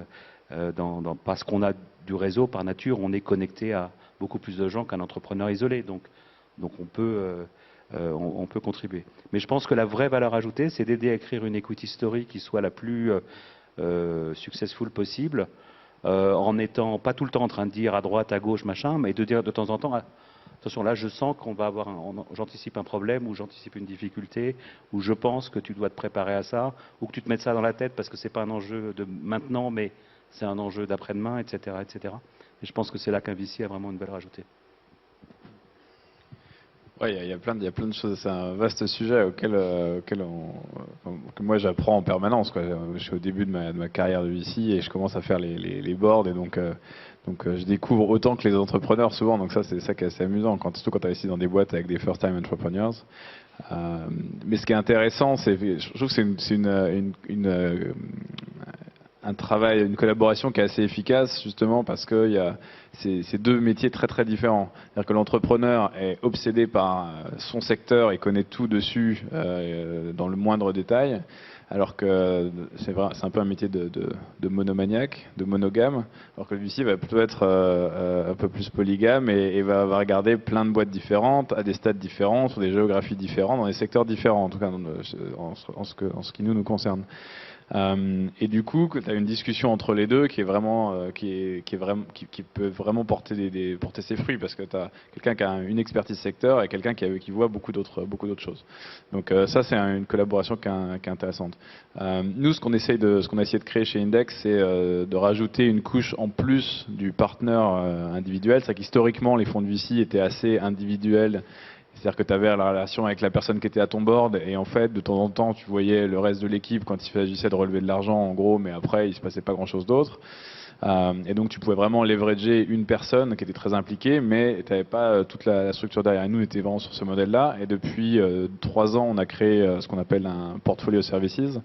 parce qu'on a du réseau par nature, on est connecté à beaucoup plus de gens qu'un entrepreneur isolé, donc on peut contribuer. Mais je pense que la vraie valeur ajoutée, c'est d'aider à écrire une equity story qui soit la plus successful possible, en n'étant pas tout le temps en train de dire à droite, à gauche, machin, mais de dire de temps en temps, attention, là je sens qu'on va avoir, j'anticipe un problème, ou j'anticipe une difficulté, ou je pense que tu dois te préparer à ça, ou que tu te mettes ça dans la tête parce que c'est pas un enjeu de maintenant, mais c'est un enjeu d'après-demain, etc., etc. Et je pense que c'est là qu'un VC a vraiment une valeur ajoutée. Ouais, il y a plein de choses. C'est un vaste sujet que moi j'apprends en permanence, quoi. Je suis au début de ma carrière de VC et je commence à faire les boards, et donc je découvre autant que les entrepreneurs souvent. Donc ça, c'est ça qui est assez amusant, surtout quand tu investis dans des boîtes avec des first-time entrepreneurs. Mais ce qui est intéressant, je trouve que c'est un travail, une collaboration qui est assez efficace, justement parce que c'est deux métiers très très différents. C'est-à-dire que l'entrepreneur est obsédé par son secteur et connaît tout dessus dans le moindre détail, alors que c'est un peu un métier de monomaniaque, de monogame, alors que le VC va plutôt être un peu plus polygame et va regarder plein de boîtes différentes, à des stades différents, sur des géographies différentes, dans des secteurs différents, en tout cas en ce qui nous concerne. Et du coup, tu as une discussion entre les deux qui est vraiment, qui peut vraiment porter ses fruits, parce que tu as quelqu'un qui a une expertise secteur et quelqu'un qui voit beaucoup d'autres choses. Donc ça, c'est une collaboration qui est intéressante. Nous, ce qu'on a essayé de créer chez Index, c'est de rajouter une couche en plus du partenaire individuel. C'est qu'historiquement, les fonds de VC étaient assez individuels. C'est-à-dire que tu avais la relation avec la personne qui était à ton board, et en fait, de temps en temps, tu voyais le reste de l'équipe quand il s'agissait de relever de l'argent, en gros, mais après, il se passait pas grand-chose d'autre. Et donc, tu pouvais vraiment leverager une personne qui était très impliquée, mais tu n'avais pas toute la structure derrière. Et nous, on était vraiment sur ce modèle-là. Et depuis 3 ans, on a créé ce qu'on appelle un portfolio services.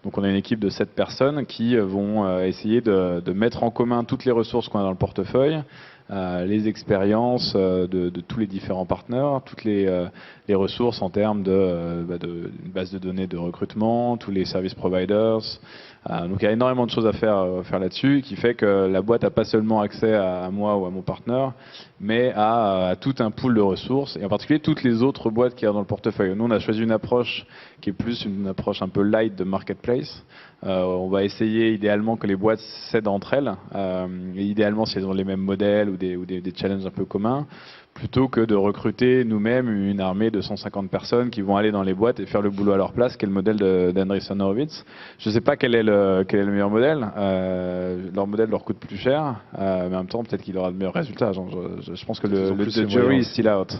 Donc, on a une équipe de 7 personnes qui vont essayer de mettre en commun toutes les ressources qu'on a dans le portefeuille, les expériences de tous les différents partenaires, toutes les ressources en termes de base de données de recrutement, tous les service providers. Donc il y a énormément de choses à faire là-dessus, qui fait que la boîte n'a pas seulement accès à moi ou à mon partenaire, mais à tout un pool de ressources, et en particulier toutes les autres boîtes qu'il y a dans le portefeuille. Nous, on a choisi une approche qui est plus une approche un peu light de marketplace. On va essayer idéalement que les boîtes s'aident entre elles, et idéalement si elles ont les mêmes modèles ou des challenges un peu communs, plutôt que de recruter nous-mêmes une armée de 150 personnes qui vont aller dans les boîtes et faire le boulot à leur place, qui est le modèle d'Andreessen Horowitz. Je ne sais pas quel est le meilleur modèle. Leur modèle leur coûte plus cher, mais en même temps, peut-être qu'il aura de meilleurs résultats. Je pense que le jury is still out.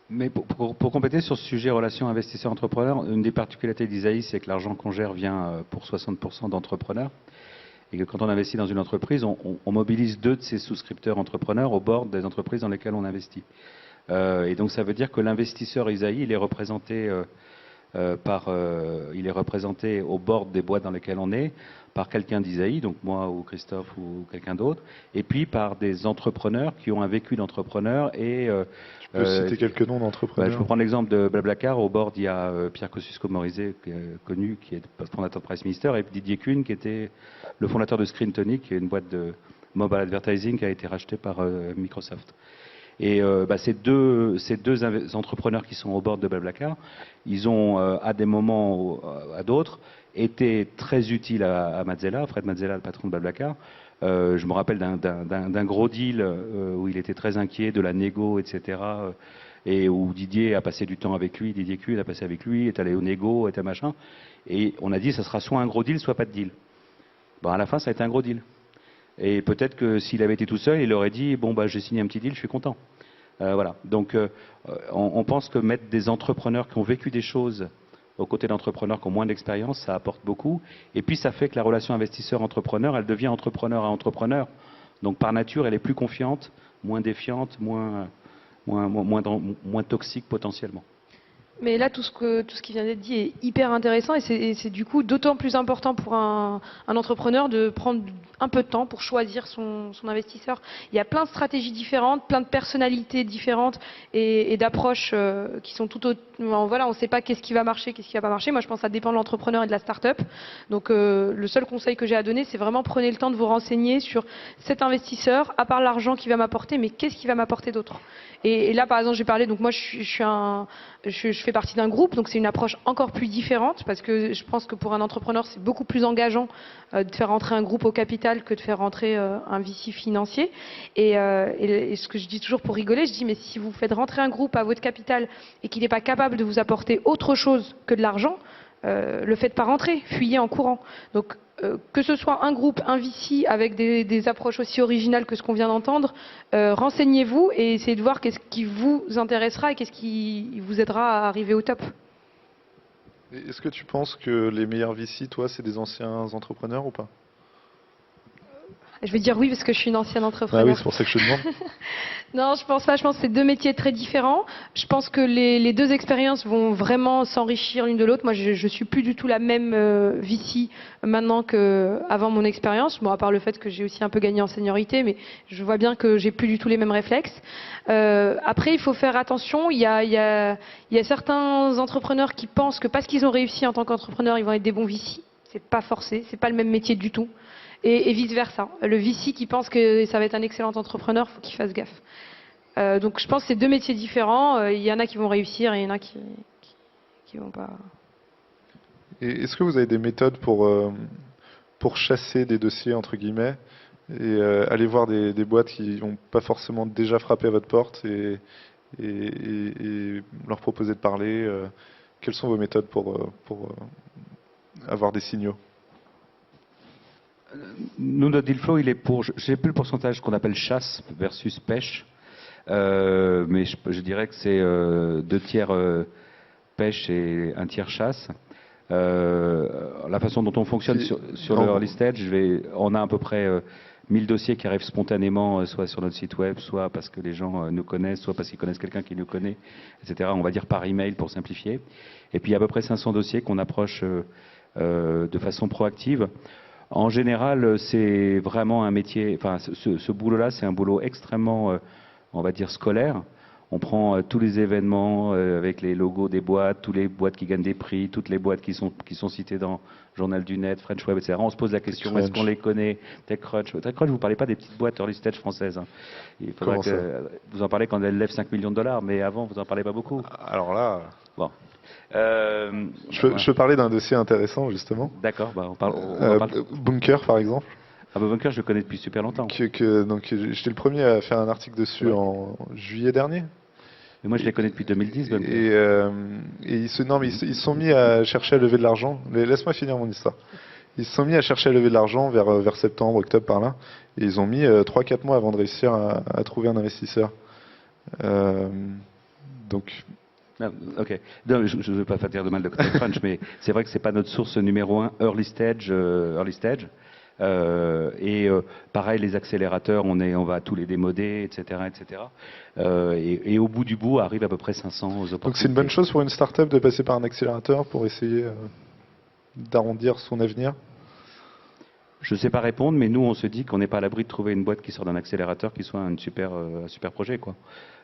Mais pour compléter sur ce sujet relation investisseur-entrepreneur, une des particularités d'Isaïe, c'est que l'argent qu'on gère vient pour 60% d'entrepreneurs. Et que quand on investit dans une entreprise, on mobilise 2 de ses souscripteurs entrepreneurs au board des entreprises dans lesquelles on investit. Et donc ça veut dire que l'investisseur Isaïe, il est représenté au board des boîtes dans lesquelles on est par quelqu'un d'Isaïe, donc moi ou Christophe ou quelqu'un d'autre, et puis par des entrepreneurs qui ont un vécu d'entrepreneur. Et tu peux citer quelques noms d'entrepreneurs. Je peux prendre l'exemple de Blablacar. Au board, il y a Pierre Kosciusko-Morizet, connu, qui est fondateur de Price Minister, et Didier Kuhn, qui était le fondateur de Screen Tonic, qui est une boîte de mobile advertising qui a été rachetée par Microsoft. Et ces deux entrepreneurs qui sont au board de Blablacar, ils ont à des moments ou à d'autres été très utiles à Mazzella, Fred Mazzella, le patron de Blablacar. Je me rappelle d'un gros deal où il était très inquiet de la négo, etc. Et où Didier a passé du temps avec lui, Didier Kuhn a passé avec lui, est allé au négo, était machin. Et on a dit ça sera soit un gros deal, soit pas de deal. À la fin, ça a été un gros deal. Et peut-être que s'il avait été tout seul, il aurait dit bon j'ai signé un petit deal, je suis content. Voilà. Donc on pense que mettre des entrepreneurs qui ont vécu des choses aux côtés d'entrepreneurs qui ont moins d'expérience, ça apporte beaucoup. Et puis ça fait que la relation investisseur-entrepreneur, elle devient entrepreneur à entrepreneur. Donc par nature, elle est plus confiante, moins défiante, moins toxique potentiellement. Mais là, tout ce qui vient d'être dit est hyper intéressant et c'est du coup d'autant plus important pour un entrepreneur de prendre un peu de temps pour choisir son investisseur. Il y a plein de stratégies différentes, plein de personnalités différentes et d'approches qui sont tout autres. Voilà, on ne sait pas qu'est-ce qui va marcher, qu'est-ce qui va pas marcher. Moi, je pense que ça dépend de l'entrepreneur et de la start-up. Donc, le seul conseil que j'ai à donner, c'est vraiment prenez le temps de vous renseigner sur cet investisseur, à part l'argent qu'il va m'apporter, mais qu'est-ce qu'il va m'apporter d'autre. Et là, par exemple, j'ai parlé, donc moi, je fais partie d'un groupe, donc c'est une approche encore plus différente, parce que je pense que pour un entrepreneur, c'est beaucoup plus engageant de faire rentrer un groupe au capital que de faire rentrer un VC financier. Et ce que je dis toujours pour rigoler, je dis, mais si vous faites rentrer un groupe à votre capital et qu'il n'est pas capable de vous apporter autre chose que de l'argent, le faites pas rentrer, fuyez en courant. Donc, que ce soit un groupe, un VC avec des approches aussi originales que ce qu'on vient d'entendre, renseignez-vous et essayez de voir qu'est-ce qui vous intéressera et qu'est-ce qui vous aidera à arriver au top. Est-ce que tu penses que les meilleurs VC, toi, c'est des anciens entrepreneurs ou pas? Je vais dire oui parce que je suis une ancienne Ah entrepreneur. oui, c'est pour ça que je te demande. Non, je pense pas. Je pense que c'est deux métiers très différents. Je pense que les deux expériences vont vraiment s'enrichir l'une de l'autre. Moi, je suis plus du tout la même VC maintenant qu'avant mon expérience. Bon, à part le fait que j'ai aussi un peu gagné en seniorité, mais je vois bien que j'ai plus du tout les mêmes réflexes. Après, il faut faire attention. Il y a certains entrepreneurs qui pensent que parce qu'ils ont réussi en tant qu'entrepreneurs, ils vont être des bons VC. C'est pas forcé. C'est pas le même métier du tout. Et vice versa. Le VC qui pense que ça va être un excellent entrepreneur, faut qu'il fasse gaffe. Donc je pense que c'est deux métiers différents. Il y en a qui vont réussir et il y en a qui vont pas. Et est-ce que vous avez des méthodes pour chasser des dossiers, entre guillemets, et aller voir des boîtes qui n'ont pas forcément déjà frappé à votre porte et leur proposer de parler quelles sont vos méthodes pour avoir des signaux? Nous, notre deal flow, il est pour, je sais plus le pourcentage qu'on appelle chasse versus pêche, mais je dirais que c'est 2 tiers pêche et 1 tiers chasse. La façon dont on fonctionne sur le early stage, on a à peu près 1000 dossiers qui arrivent spontanément, soit sur notre site web, soit parce que les gens nous connaissent, soit parce qu'ils connaissent quelqu'un qui nous connaît, etc. On va dire par email pour simplifier. Et puis il y a à peu près 500 dossiers qu'on approche de façon proactive. En général, c'est vraiment un métier, enfin ce boulot-là, c'est un boulot extrêmement, on va dire, scolaire. On prend tous les événements avec les logos des boîtes, toutes les boîtes qui gagnent des prix, toutes les boîtes qui sont citées dans Journal du Net, French Web, etc. On se pose la question, est-ce qu'on les connaît? TechCrunch, vous ne parlez pas des petites boîtes early stage françaises. Hein. Il faudra que vous en parlez quand elles lèvent 5 millions de dollars, mais avant, vous n'en parlez pas beaucoup. Alors là... Bon. Je peux parler d'un dossier intéressant, justement. D'accord, on parle. Bunker, par exemple. Ah bah Bunker, je le connais depuis super longtemps. Donc, j'étais le premier à faire un article dessus en juillet dernier. Mais moi, je les connais depuis 2010. Bunker. Et ils se sont mis à chercher à lever de l'argent. Laisse-moi finir mon histoire. Ils se sont mis à chercher à lever de l'argent vers septembre, octobre, par là. Et ils ont mis 3-4 mois avant de réussir à trouver un investisseur. Donc... Ok. Non, je ne veux pas faire dire de mal de TechCrunch, mais c'est vrai que c'est pas notre source numéro 1 early stage. Pareil, les accélérateurs, on va tous les démoder, etc., etc. Et au bout du bout, arrive à peu près 500 opportunités. Donc c'est une bonne chose pour une start-up de passer par un accélérateur pour essayer d'arrondir son avenir? Je ne sais pas répondre, mais nous, on se dit qu'on n'est pas à l'abri de trouver une boîte qui sort d'un accélérateur qui soit un super projet, quoi.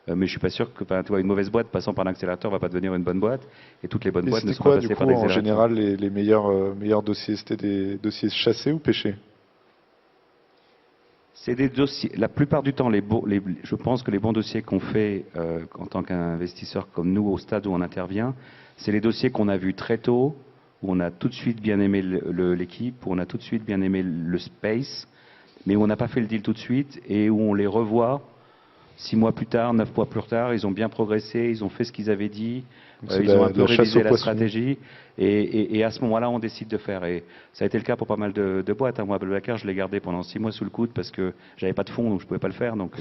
Mais je suis pas sûr que une mauvaise boîte passant par l'accélérateur va pas devenir une bonne boîte, et toutes les bonnes boîtes ne sont pas passées par l'accélérateur. En général, les meilleurs dossiers, c'était des dossiers chassés ou pêchés? C'est des dossiers. La plupart du temps, je pense que les bons dossiers qu'on fait en tant qu'investisseur comme nous, au stade où on intervient, c'est les dossiers qu'on a vus très tôt, où on a tout de suite bien aimé l'équipe, où on a tout de suite bien aimé le space, mais où on n'a pas fait le deal tout de suite et où on les revoit 6 mois plus tard, 9 mois plus tard, ils ont bien progressé, ils ont fait ce qu'ils avaient dit, C'est ils ont un peu la chasse révisé aux la poissons. stratégie, et à ce moment-là, on décide de faire. Et ça a été le cas pour pas mal de boîtes. Moi, Blablacar, je l'ai gardé pendant 6 mois sous le coude parce que j'avais pas de fonds, donc je pouvais pas le faire. Donc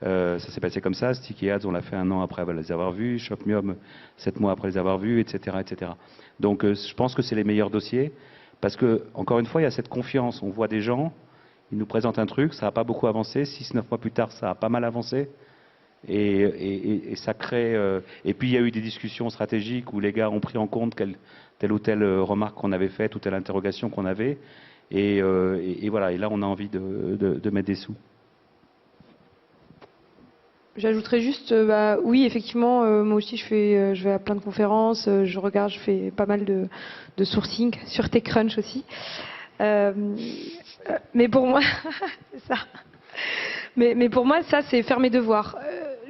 ça s'est passé comme ça. Sticky Ads, on l'a fait 1 an après les avoir vus. Shopmium, 7 mois après les avoir vus, etc., etc. Donc je pense que c'est les meilleurs dossiers parce que, encore une fois, il y a cette confiance. On voit des gens, ils nous présentent un truc, ça n'a pas beaucoup avancé. 6-9 mois plus tard, ça a pas mal avancé. Et ça crée. Et puis il y a eu des discussions stratégiques où les gars ont pris en compte telle ou telle remarque qu'on avait faite ou telle interrogation qu'on avait. Et voilà. Et là, on a envie de mettre des sous. J'ajouterais juste, oui, effectivement, moi aussi je vais à plein de conférences, je regarde, je fais pas mal de sourcing sur TechCrunch aussi. Mais pour moi, c'est ça. Mais pour moi, ça, c'est faire mes devoirs.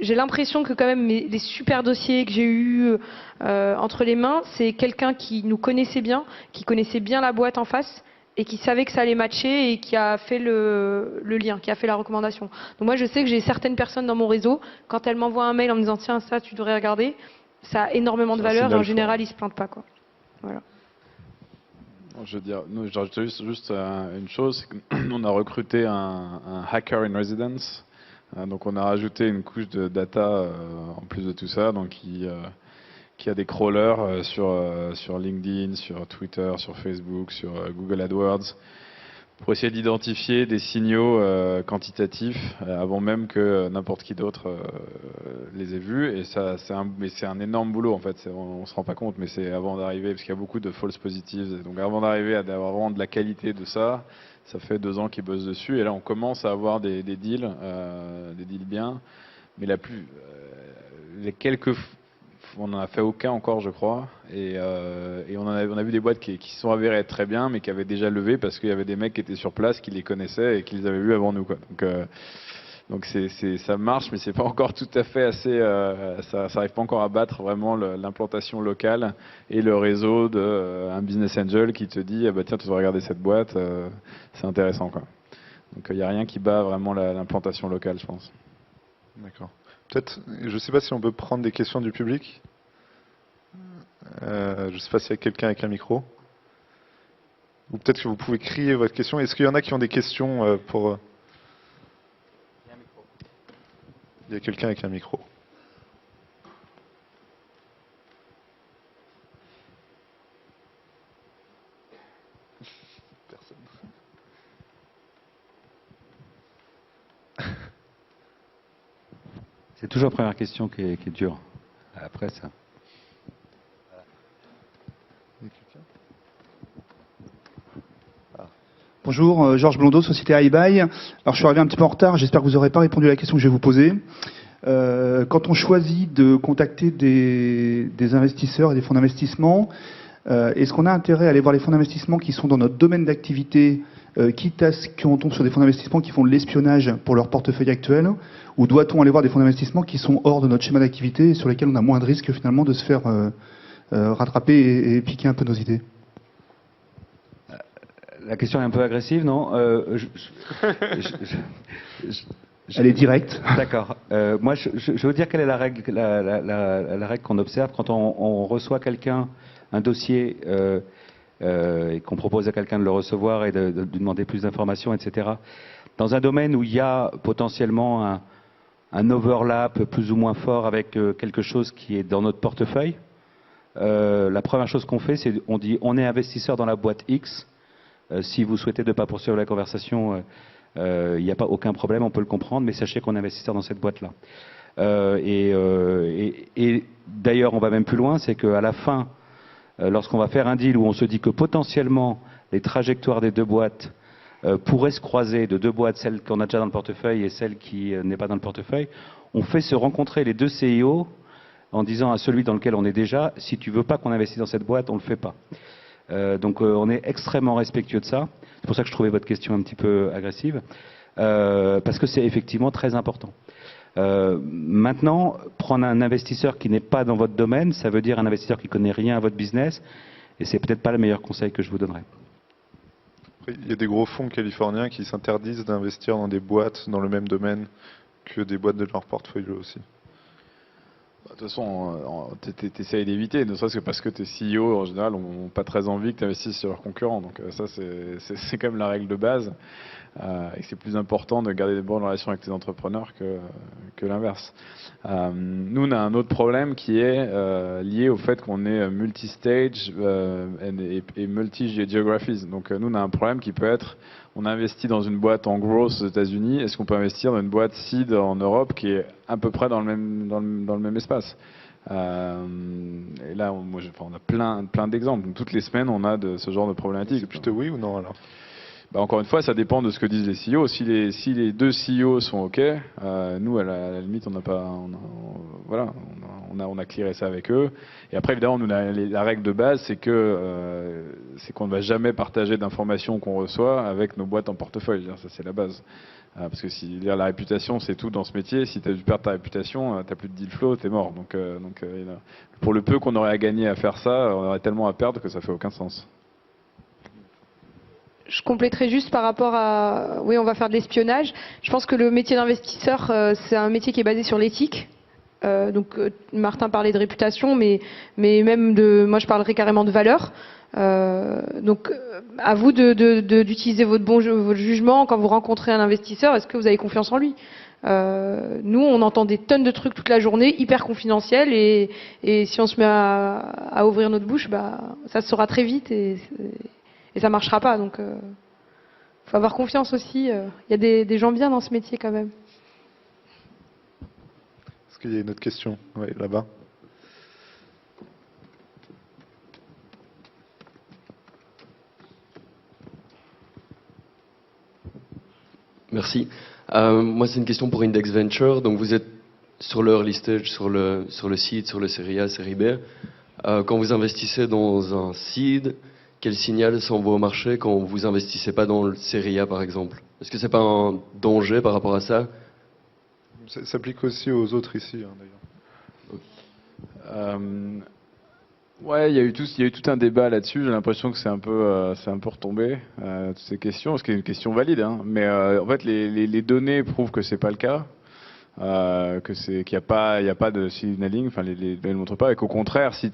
J'ai l'impression que quand même les super dossiers que j'ai eus entre les mains, c'est quelqu'un qui nous connaissait bien, qui connaissait bien la boîte en face et qui savait que ça allait matcher et qui a fait le lien, qui a fait la recommandation. Donc moi, je sais que j'ai certaines personnes dans mon réseau, quand elles m'envoient un mail en me disant « Tiens, ça, tu devrais regarder », ça a énormément de valeur et en général, ils se plantent pas, quoi. Voilà. Je veux dire, nous, je rajoute juste une chose, c'est qu'on a recruté un hacker in residence. Donc on a rajouté une couche de data en plus de tout ça, donc qui a des crawlers sur LinkedIn, sur Twitter, sur Facebook, sur Google AdWords, pour essayer d'identifier des signaux quantitatifs avant même que n'importe qui d'autre les ait vus. Et ça, c'est un énorme boulot en fait. On se rend pas compte, mais c'est avant d'arriver, parce qu'il y a beaucoup de false positives. Donc avant d'arriver à avoir vraiment de la qualité de ça, ça fait 2 ans qu'ils bossent dessus. Et là, on commence à avoir des deals bien. Mais les quelques on n'en a fait aucun encore, je crois, et on a vu des boîtes qui se sont avérées être très bien, mais qui avaient déjà levé parce qu'il y avait des mecs qui étaient sur place, qui les connaissaient et qui les avaient vus avant nous, quoi. Donc ça marche, mais c'est pas encore tout à fait assez. Ça n'arrive pas encore à battre vraiment l'implantation locale et le réseau d'un business angel qui te dit ah bah tiens, tu dois regarder cette boîte, c'est intéressant, quoi. Donc il n'y a rien qui bat vraiment l'implantation locale, je pense. D'accord. Peut-être, je ne sais pas si on peut prendre des questions du public. Je ne sais pas s'il y a quelqu'un avec un micro. Ou peut-être que vous pouvez crier votre question. Est-ce qu'il y en a qui ont des questions pour... Il y a quelqu'un avec un micro. Personne. C'est toujours la première question qui est dure. Après ça. Bonjour, Georges Blondeau, Société iBuy. Alors je suis arrivé un petit peu en retard, j'espère que vous n'aurez pas répondu à la question que je vais vous poser. Quand on choisit de contacter des investisseurs et des fonds d'investissement, est-ce qu'on a intérêt à aller voir les fonds d'investissement qui sont dans notre domaine d'activité, quitte à ce qu'on tombe sur des fonds d'investissement qui font de l'espionnage pour leur portefeuille actuel, ou doit-on aller voir des fonds d'investissement qui sont hors de notre schéma d'activité et sur lesquels on a moins de risques finalement de se faire rattraper et piquer un peu nos idées? La question est un peu agressive, non? Elle est directe. D'accord. Moi, je vais vous dire quelle est la règle, la règle qu'on observe quand on reçoit quelqu'un, un dossier, et qu'on propose à quelqu'un de le recevoir et de lui demander plus d'informations, etc. Dans un domaine où il y a potentiellement un overlap plus ou moins fort avec quelque chose qui est dans notre portefeuille, la première chose qu'on fait, c'est on dit on est investisseur dans la boîte X. Si vous souhaitez ne pas poursuivre la conversation, il n'y a pas aucun problème, on peut le comprendre, mais sachez qu'on est investisseur dans cette boîte-là. Et d'ailleurs, on va même plus loin, c'est qu'à la fin, lorsqu'on va faire un deal où on se dit que potentiellement les trajectoires des 2 boîtes pourraient se croiser, de 2 boîtes, celle qu'on a déjà dans le portefeuille et celle qui n'est pas dans le portefeuille, on fait se rencontrer les 2 CIO en disant à celui dans lequel on est déjà, si tu veux pas qu'on investisse dans cette boîte, on le fait pas. Donc on est extrêmement respectueux de ça. C'est pour ça que je trouvais votre question un petit peu agressive, parce que c'est effectivement très important. Maintenant, prendre un investisseur qui n'est pas dans votre domaine, ça veut dire un investisseur qui connaît rien à votre business, et c'est peut-être pas le meilleur conseil que je vous donnerais. Il y a des gros fonds californiens qui s'interdisent d'investir dans des boîtes dans le même domaine que des boîtes de leur portfolio aussi. De toute façon, tu essayes d'éviter, ne serait-ce que parce que tes CEO, en général, n'ont pas très envie que tu investisses sur leurs concurrents. Donc ça, c'est quand même la règle de base. Et c'est plus important de garder des bonnes relations avec tes entrepreneurs que l'inverse. Nous, on a un autre problème qui est lié au fait qu'on est multi-stage et multi-geographies. Donc nous, on a un problème qui peut être, on investit dans une boîte en growth aux États-Unis, est-ce qu'on peut investir dans une boîte seed en Europe qui est à peu près dans le même espace? Et là, on a plein d'exemples. Donc, toutes les semaines, on a de ce genre de problématiques. C'est plutôt oui ou non alors? Encore une fois, ça dépend de ce que disent les CEO. Si les deux CEO sont OK, nous, à la limite, on a clearé ça avec eux. Et après, évidemment, nous, la règle de base, c'est qu'on ne va jamais partager d'informations qu'on reçoit avec nos boîtes en portefeuille. Ça, c'est la base. Parce que la réputation, c'est tout dans ce métier. Si tu as dû perdre ta réputation, tu n'as plus de deal flow, tu es mort. Donc, pour le peu qu'on aurait à gagner à faire ça, on aurait tellement à perdre que ça fait aucun sens. Je compléterai juste par rapport à... Oui, on va faire de l'espionnage. Je pense que le métier d'investisseur, c'est un métier qui est basé sur l'éthique. Martin parlait de réputation, mais même moi je parlerai carrément de valeur. À vous d'utiliser votre jugement quand vous rencontrez un investisseur. Est-ce que vous avez confiance en lui? Nous, on entend des tonnes de trucs toute la journée, hyper confidentiels, et si on se met à ouvrir notre bouche, ça se saura très vite et ça marchera pas. Donc, faut avoir confiance aussi. Il y a des gens bien dans ce métier quand même. Est-ce qu'il y a une autre question? Oui, là-bas. Merci. Moi, c'est une question pour Index Venture. Donc, vous êtes sur le early stage, sur le seed, sur le série A, série B. Quand vous investissez dans un seed, quel signal ça envoie au marché quand vous investissez pas dans le série A, par exemple? Est-ce que c'est pas un danger par rapport à ça? Ça s'applique aussi aux autres ici, d'ailleurs. Ouais, il y a eu tout un débat là-dessus. J'ai l'impression que c'est un peu retombé, toutes ces questions, ce qui est une question valide. Mais en fait, les données prouvent que c'est pas le cas. Qu'il n'y a pas de signaling, enfin les données ne montrent pas, et qu'au contraire, si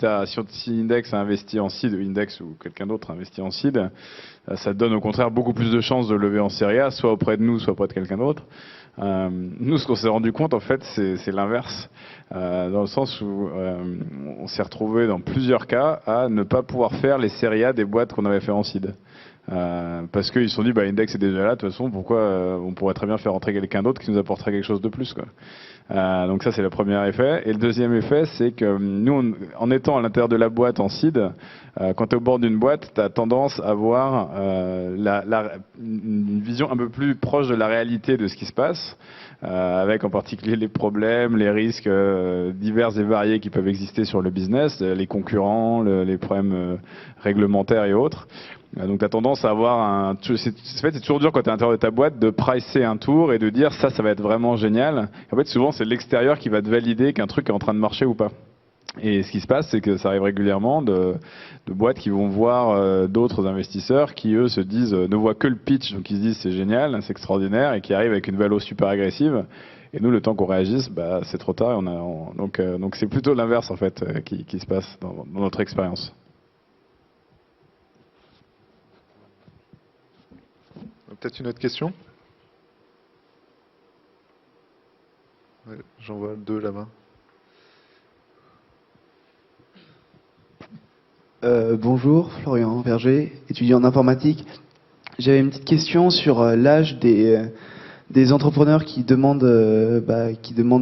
Index a investi en seed, Index ou quelqu'un d'autre a investi en seed, ça donne au contraire beaucoup plus de chances de lever en série A, soit auprès de nous, soit auprès de quelqu'un d'autre. Nous, ce qu'on s'est rendu compte, en fait, c'est l'inverse, dans le sens où on s'est retrouvé dans plusieurs cas à ne pas pouvoir faire les séries A des boîtes qu'on avait fait en seed. Parce qu'ils se sont dit, Index est déjà là, de toute façon, pourquoi on pourrait très bien faire rentrer quelqu'un d'autre qui nous apporterait quelque chose de plus, quoi. Donc ça, c'est le premier effet. Et le deuxième effet, c'est que nous, en étant à l'intérieur de la boîte en seed, quand tu es au bord d'une boîte, tu as tendance à avoir une vision un peu plus proche de la réalité de ce qui se passe, avec en particulier les problèmes, les risques divers et variés qui peuvent exister sur le business, les concurrents, les problèmes réglementaires et autres. Donc tu as tendance à avoir c'est toujours dur quand tu es à l'intérieur de ta boîte de pricer un tour et de dire ça va être vraiment génial. En fait, souvent c'est l'extérieur qui va te valider qu'un truc est en train de marcher ou pas. Et ce qui se passe, c'est que ça arrive régulièrement de boîtes qui vont voir d'autres investisseurs qui, eux, se disent, ne voient que le pitch, donc ils se disent c'est génial, c'est extraordinaire, et qui arrivent avec une valo super agressive. Et nous, le temps qu'on réagisse, c'est trop tard. Donc c'est plutôt l'inverse en fait qui se passe dans notre expérience. Peut-être une autre question? Ouais, j'en vois deux là-bas. Bonjour, Florian Verger, étudiant en informatique. J'avais une petite question sur l'âge des entrepreneurs qui demandent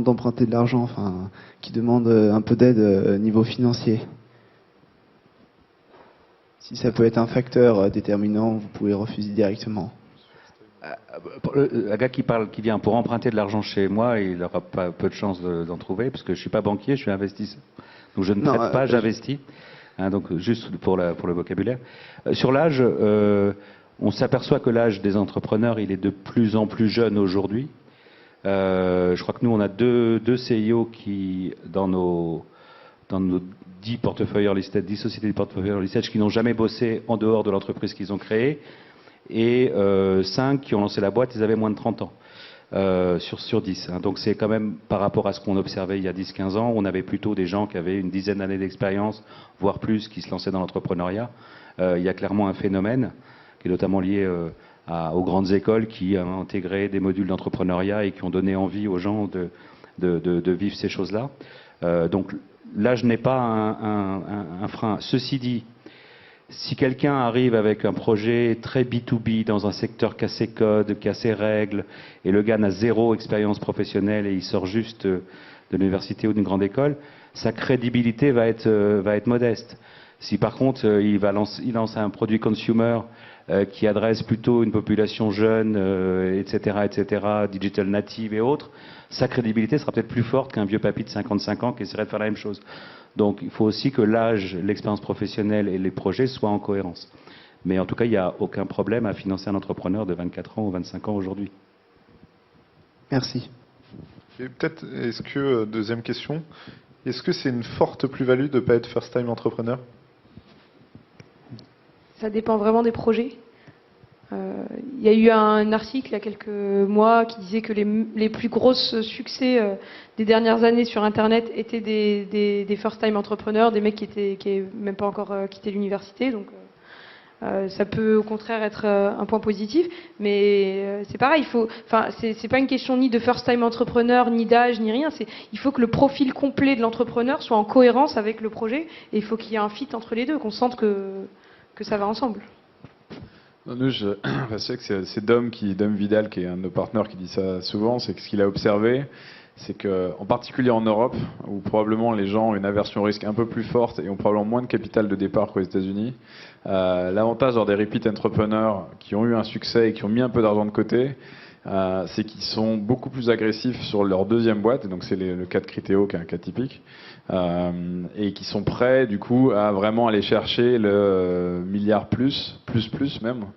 d'emprunter de l'argent, enfin, qui demandent un peu d'aide niveau financier. Si ça peut être un facteur déterminant, vous pouvez refuser directement. Un gars qui vient pour emprunter de l'argent chez moi, il n'aura pas peu de chances d'en trouver, parce que je ne suis pas banquier, je suis investisseur. Donc je ne traite pas, j'investis. Donc juste pour le vocabulaire. Sur l'âge, on s'aperçoit que l'âge des entrepreneurs, il est de plus en plus jeune aujourd'hui. Je crois que nous, on a deux CIO qui, dans nos 10 portefeuilles listed, 10 sociétés de portefeuilles listed, qui n'ont jamais bossé en dehors de l'entreprise qu'ils ont créée, et 5 qui ont lancé la boîte, ils avaient moins de 30 ans. sur 10. Hein. Donc c'est quand même par rapport à ce qu'on observait il y a 10-15 ans, on avait plutôt des gens qui avaient une dizaine d'années d'expérience, voire plus, qui se lançaient dans l'entrepreneuriat. Il y a clairement un phénomène qui est notamment lié aux grandes écoles qui ont intégré des modules d'entrepreneuriat et qui ont donné envie aux gens de vivre ces choses-là. Donc l'âge n'est pas un frein. Ceci dit, si quelqu'un arrive avec un projet très B2B dans un secteur qui a ses codes, qui a ses règles, et le gars n'a zéro expérience professionnelle et il sort juste de l'université ou d'une grande école, sa crédibilité va être modeste. Si par contre il lance un produit consumer qui adresse plutôt une population jeune, etc., digital native et autres, sa crédibilité sera peut-être plus forte qu'un vieux papy de 55 ans qui essaierait de faire la même chose. Donc il faut aussi que l'âge, l'expérience professionnelle et les projets soient en cohérence. Mais en tout cas, il n'y a aucun problème à financer un entrepreneur de 24 ans ou 25 ans aujourd'hui. Merci. Et peut-être, deuxième question, est-ce que c'est une forte plus-value de ne pas être first-time entrepreneur? Ça dépend vraiment des projets. Il y a eu un article il y a quelques mois qui disait que les plus gros succès des dernières années sur Internet étaient des first-time entrepreneurs, des mecs qui n'avaient même pas encore quitté l'université. Donc ça peut au contraire être un point positif. Mais c'est pareil, c'est pas une question ni de first-time entrepreneur, ni d'âge, ni rien. Il faut que le profil complet de l'entrepreneur soit en cohérence avec le projet. Et il faut qu'il y ait un fit entre les deux, qu'on sente que ça va ensemble. Nous, je sais que c'est Dom Vidal, qui est un de nos partenaires, qui dit ça souvent. C'est que ce qu'il a observé, c'est que, en particulier en Europe, où probablement les gens ont une aversion au risque un peu plus forte et ont probablement moins de capital de départ qu'aux États-Unis, l'avantage d'avoir des repeat entrepreneurs qui ont eu un succès et qui ont mis un peu d'argent de côté, c'est qu'ils sont beaucoup plus agressifs sur leur deuxième boîte, et donc c'est le cas de Criteo, qui est un cas typique, et qui sont prêts du coup à vraiment aller chercher le milliard plus même,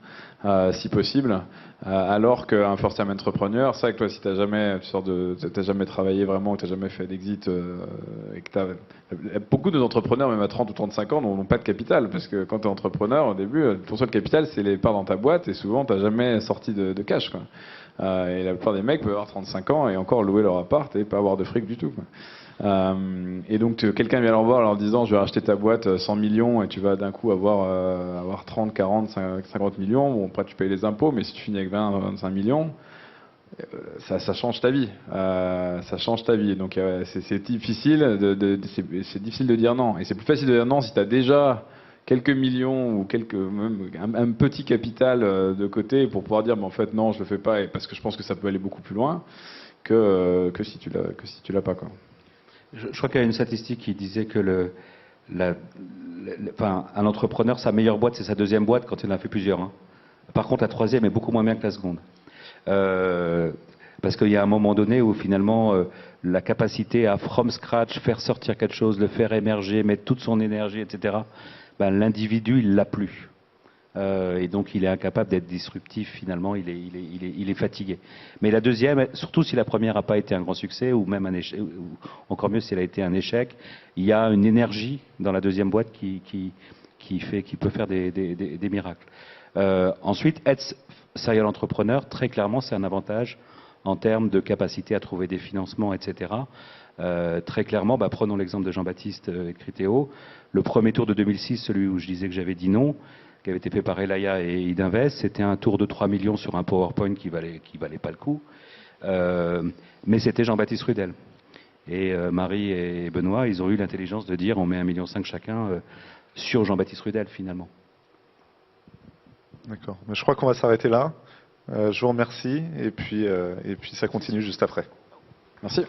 si possible, alors qu'un first time entrepreneur, c'est vrai que toi, si t'as jamais travaillé vraiment, ou t'as jamais fait d'exit, et que beaucoup d'entrepreneurs, même à 30 ou 35 ans, n'ont pas de capital, parce que quand t'es entrepreneur, au début, ton seul capital, c'est les parts dans ta boîte, et souvent, t'as jamais sorti de cash, quoi. Et la plupart des mecs peuvent avoir 35 ans et encore louer leur appart et pas avoir de fric du tout, quoi. Et donc quelqu'un vient leur voir en leur disant je vais racheter ta boîte 100 millions et tu vas d'un coup avoir 30, 40, 50 millions. Bon, après tu payes les impôts, mais si tu finis avec 20, 25 millions, ça change ta vie. Ça change ta vie. Donc c'est difficile c'est difficile de dire non. Et c'est plus facile de dire non si tu as déjà quelques millions ou même un petit capital de côté pour pouvoir dire mais en fait non, je le fais pas, parce que je pense que ça peut aller beaucoup plus loin que si tu l'as pas, quoi. Je crois qu'il y a une statistique qui disait que un entrepreneur, sa meilleure boîte, c'est sa deuxième boîte quand il en a fait plusieurs. Hein. Par contre, la troisième est beaucoup moins bien que la seconde. Parce qu'il y a un moment donné où finalement, la capacité à, from scratch, faire sortir quelque chose, le faire émerger, mettre toute son énergie, etc., l'individu, il l'a plus. Et donc il est incapable d'être disruptif, finalement, il est fatigué. Mais la deuxième, surtout si la première n'a pas été un grand succès, ou même un échec, ou encore mieux si elle a été un échec, il y a une énergie dans la deuxième boîte qui peut faire des miracles. Ensuite, être serial entrepreneur, très clairement, c'est un avantage en termes de capacité à trouver des financements, etc. Très clairement, prenons l'exemple de Jean-Baptiste et Criteo. Le premier tour de 2006, celui où je disais que j'avais dit non, qui avait été fait par Elaya et Idinvest, c'était un tour de 3 millions sur un PowerPoint qui valait pas le coup. Mais c'était Jean-Baptiste Rudel. Et Marie et Benoît, ils ont eu l'intelligence de dire on met 1,5 million chacun sur Jean-Baptiste Rudel, finalement. D'accord. Je crois qu'on va s'arrêter là. Je vous remercie et puis ça continue juste après. Merci.